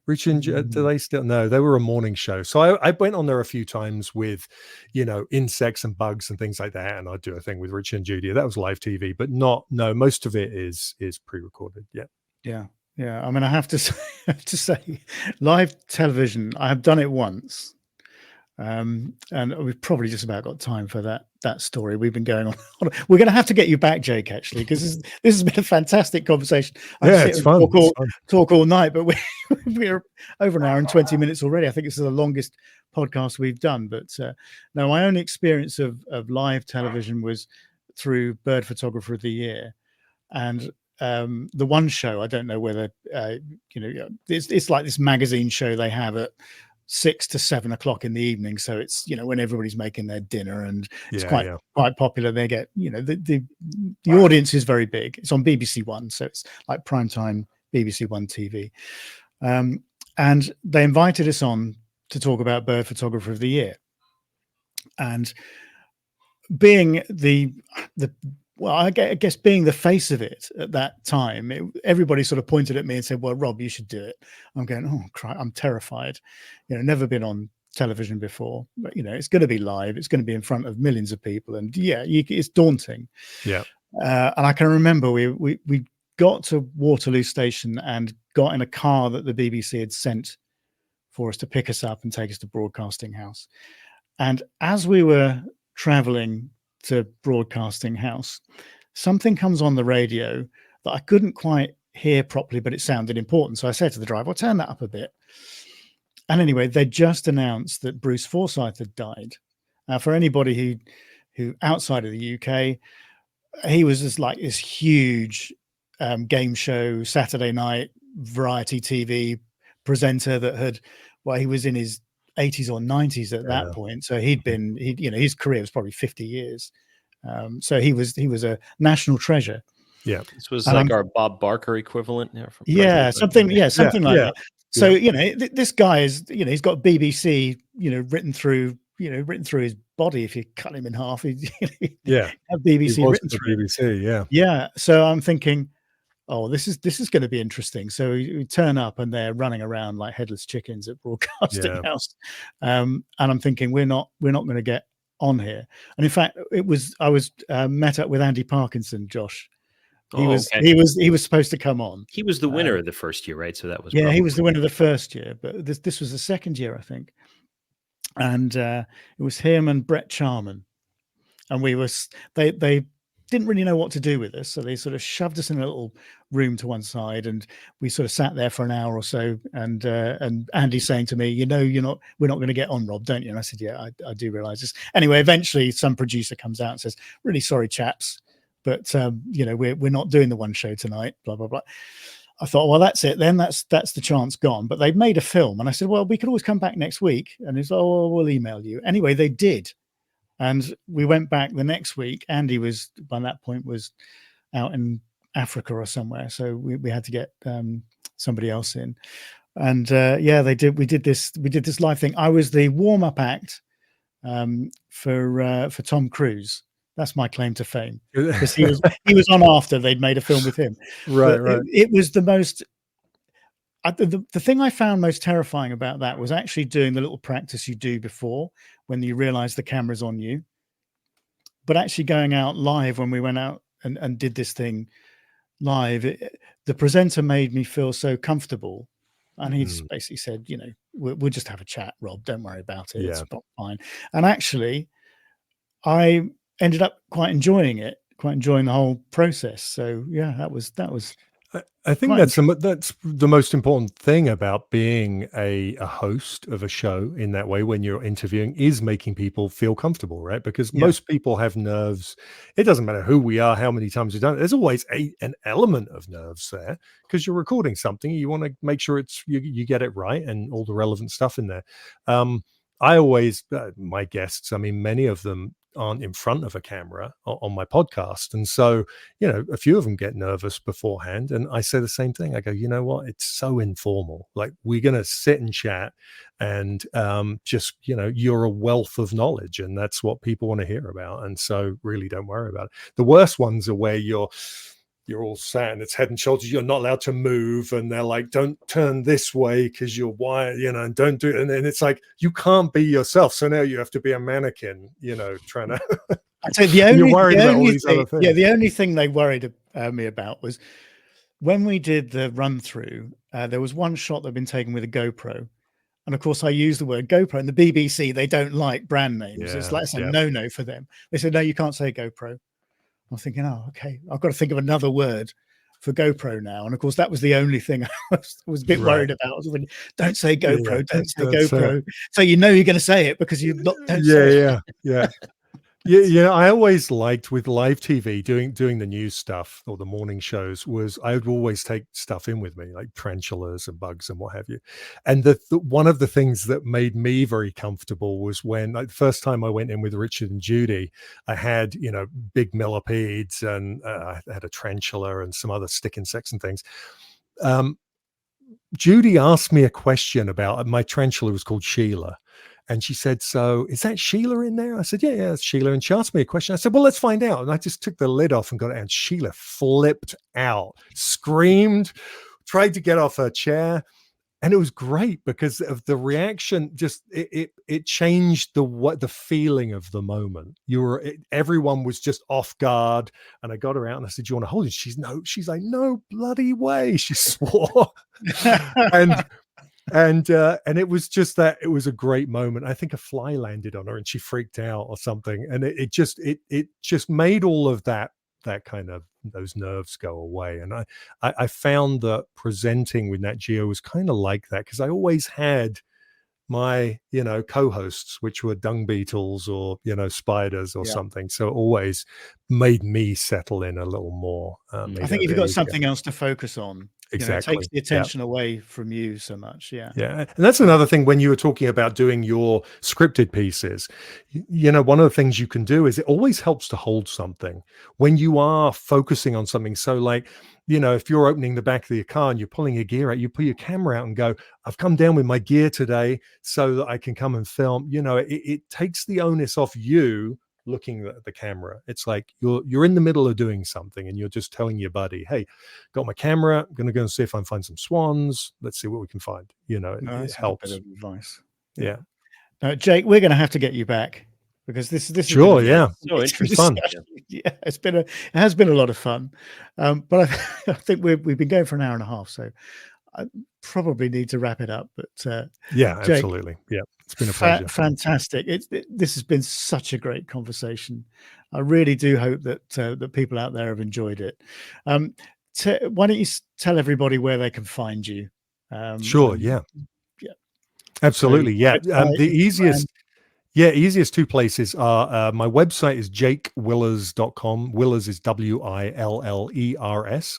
Richard and Judy, do they still? No, they were a morning show. So I went on there a few times with, you know, insects and bugs and things like that, and I'd do a thing with Richard and Judy. That was live TV, but most of it is pre-recorded. Yeah. I mean, I have to say, live television, I have done it once. And we've probably just about got time for that story. We've been going on. We're going to have to get you back, Jake, actually, because this has been a fantastic conversation. Yeah, it's fun. Talk all night, but we're over an hour and 20 minutes already. I think this is the longest podcast we've done. But no, my only experience of live television was through Bird Photographer of the Year, and the one show, I don't know whether you know, it's like this magazine show they have at 6 to 7 o'clock in the evening, so it's, you know, when everybody's making their dinner, and it's quite popular. They get, you know, the audience is very big. It's on BBC One, so it's like primetime BBC One TV. And they invited us on to talk about Bird Photographer of the Year, and being well, I guess being the face of it at that time, everybody sort of pointed at me and said, "Well, Rob, you should do it." I'm going, "Oh, cry, I'm terrified." You know, never been on television before, but, you know, it's going to be live. It's going to be in front of millions of people, and it's daunting. Yeah. And I can remember we got to Waterloo Station and got in a car that the BBC had sent for us to pick us up and take us to Broadcasting House. And as we were traveling to Broadcasting House, something comes on the radio that I couldn't quite hear properly, but it sounded important. So I said to the driver, "Well, turn that up a bit." And anyway, they just announced that Bruce Forsyth had died. For anybody who outside of the UK, he was just like this huge game show, Saturday night variety TV presenter that he was in his 80s or 90s at that point. So you know, his career was probably 50 years. So he was a national treasure. Yeah. This was like our Bob Barker equivalent. Something like that. So, you know, this guy is, you know, he's got BBC, you know, written through his body. If you cut him in half, have BBC written through BBC. Yeah. So I'm thinking, oh, this is going to be interesting. So we turn up and they're running around like headless chickens at Broadcasting House. And I'm thinking, we're not going to get on here. And in fact, I was met up with Andy Parkinson, Josh. He was supposed to come on. He was the winner of the first year, right? So that was he was the winner of the first year, but this was the second year, I think. And it was him and Brett Charman, and they didn't really know what to do with us, so they sort of shoved us in a little room to one side, and we sort of sat there for an hour or so. And Andy saying to me, "You know, we're not going to get on, Rob, don't you?" And I said, "Yeah, I do realize this." Anyway, eventually some producer comes out and says, "Really sorry, chaps, but you know, we're not doing the one show tonight." Blah blah blah. I thought, well, that's it then. That's the chance gone. But they'd made a film, and I said, "Well, we could always come back next week." And he's, "Oh, well, we'll email you." Anyway, they did. And we went back the next week. Andy was, by that point, was out in Africa or somewhere, so we had to get somebody else in. And they did. We did this live thing. I was the warm-up act for Tom Cruise. That's my claim to fame, because he was on after they'd made a film with him. Right. It was the most. The thing I found most terrifying about that was actually doing the little practice you do before, when you realize the camera's on you, but actually going out live when we went out and did this thing live, the presenter made me feel so comfortable. And he's basically said, you know, we'll just have a chat, Rob. Don't worry about it. It's fine. And actually, I ended up quite enjoying the whole process. So yeah, that was. I think that's the most important thing about being a host of a show in that way when you're interviewing, is making people feel comfortable, right? Because most people have nerves. It doesn't matter who we are, how many times we've done it. There's always an element of nerves there, because you're recording something. You want to make sure you get it right and all the relevant stuff in there. I always, my guests, I mean, many of them aren't in front of a camera on my podcast. And so, you know, a few of them get nervous beforehand. And I say the same thing. I go, you know what? It's so informal. Like, we're going to sit and chat and just, you know, you're a wealth of knowledge, and that's what people want to hear about. And so really don't worry about it. The worst ones are where you're all sat and it's head and shoulders. You're not allowed to move. And they're like, don't turn this way because you're wired, you know, and don't do it. And then it's like, you can't be yourself. So now you have to be a mannequin, you know, trying to. I'd say the only thing they worried me about was when we did the run through, there was one shot that had been taken with a GoPro. And of course, I used the word GoPro, and the BBC, they don't like brand names. It's like a no for them. They said, no, you can't say GoPro. I'm thinking, oh, okay, I've got to think of another word for GoPro now. And of course, that was the only thing I was a bit worried about. Don't say GoPro, don't say GoPro. So you know you're going to say it because you don't say it. Yeah, I always liked with live TV doing the news stuff or the morning shows was I would always take stuff in with me, like tarantulas and bugs and what have you. And the one of the things that made me very comfortable was when, like, the first time I went in with Richard and Judy, I had, you know, big millipedes and I had a tarantula and some other stick insects and things. Judy asked me a question about, my tarantula was called Sheila. And she said, so is that Sheila in there? I said, yeah, it's Sheila. And she asked me a question. I said, well, let's find out. And I just took the lid off and got it. And Sheila flipped out, screamed, tried to get off her chair. And it was great because of the reaction. Just it changed the feeling of the moment. Everyone was just off guard. And I got her out and I said, do you want to hold it? She's like, no bloody way. She swore. And it was just that it was a great moment. I think a fly landed on her and she freaked out or something. And it just made all of that kind of those nerves go away. And I found that presenting with Nat Geo was kind of like that, because I always had my, you know, co-hosts, which were dung beetles or, you know, spiders or something. So it always made me settle in a little more. I think if you've got something else to focus on, exactly, it takes the attention away from you so much. Yeah. And that's another thing when you were talking about doing your scripted pieces, you know, one of the things you can do is it always helps to hold something when you are focusing on something. So, like, you know, if you're opening the back of your car and you're pulling your gear out, you pull your camera out and go, I've come down with my gear today so that I can come and film. You know, it takes the onus off you looking at the camera. It's like you're in the middle of doing something and you're just telling your buddy, hey, got my camera, I'm gonna go and see if I can find some swans, let's see what we can find. You know, it helps. A bit of advice. Jake, we're going to have to get you back because this sure so interesting. Fun. It has been a lot of fun, but I think we've been going for an hour and a half, so I probably need to wrap it up. But Jake, absolutely, it's been a pleasure. Fantastic. This has been such a great conversation. I really do hope that people out there have enjoyed it. Why don't you tell everybody where they can find you? Sure. Absolutely. The easiest two places are my website is jakewillers.com. Willers is WILLERS.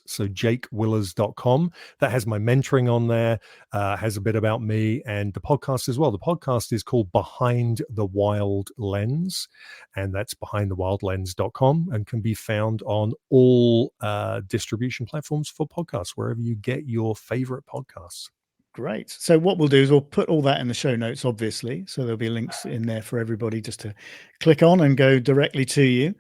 So jakewillers.com. That has my mentoring on there, has a bit about me and the podcast as well. The podcast is called Behind the Wild Lens, and that's behindthewildlens.com and can be found on all distribution platforms for podcasts, wherever you get your favorite podcasts. Great. So what we'll do is we'll put all that in the show notes, obviously. So there'll be links in there for everybody just to click on and go directly to you.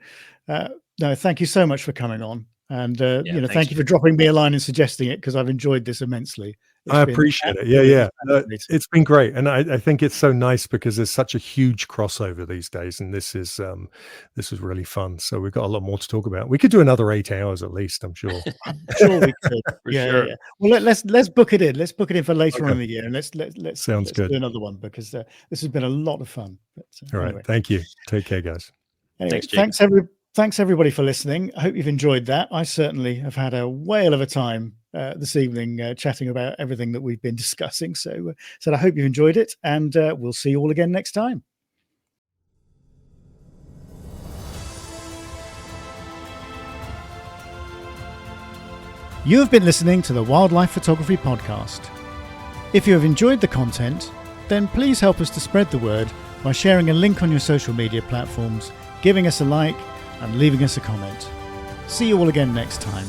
No, thank you so much for coming on. And, thank you for dropping me a line and suggesting it, because I've enjoyed this immensely. It's I been appreciate it. absolutely Yeah. fascinating. It's been great. And I think it's so nice because there's such a huge crossover these days. And this is really fun. So we've got a lot more to talk about. We could do another 8 hours at least, I'm sure. I'm sure we could. For Yeah, sure. yeah. Well, let's book it in. Let's book it in for later on Okay. in the year, and let's Sounds good. do another one because this has been a lot of fun. But, All right. anyway. Thank you. Take care, guys. Anyway, Thanks, Jake. thanks everybody for listening. I hope you've enjoyed that. I certainly have had a whale of a time this evening chatting about everything that we've been discussing. So I hope you've enjoyed it, and we'll see you all again next time. You have been listening to the Wildlife Photography Podcast. If you have enjoyed the content, then please help us to spread the word by sharing a link on your social media platforms, giving us a like, and leaving us a comment. See you all again next time.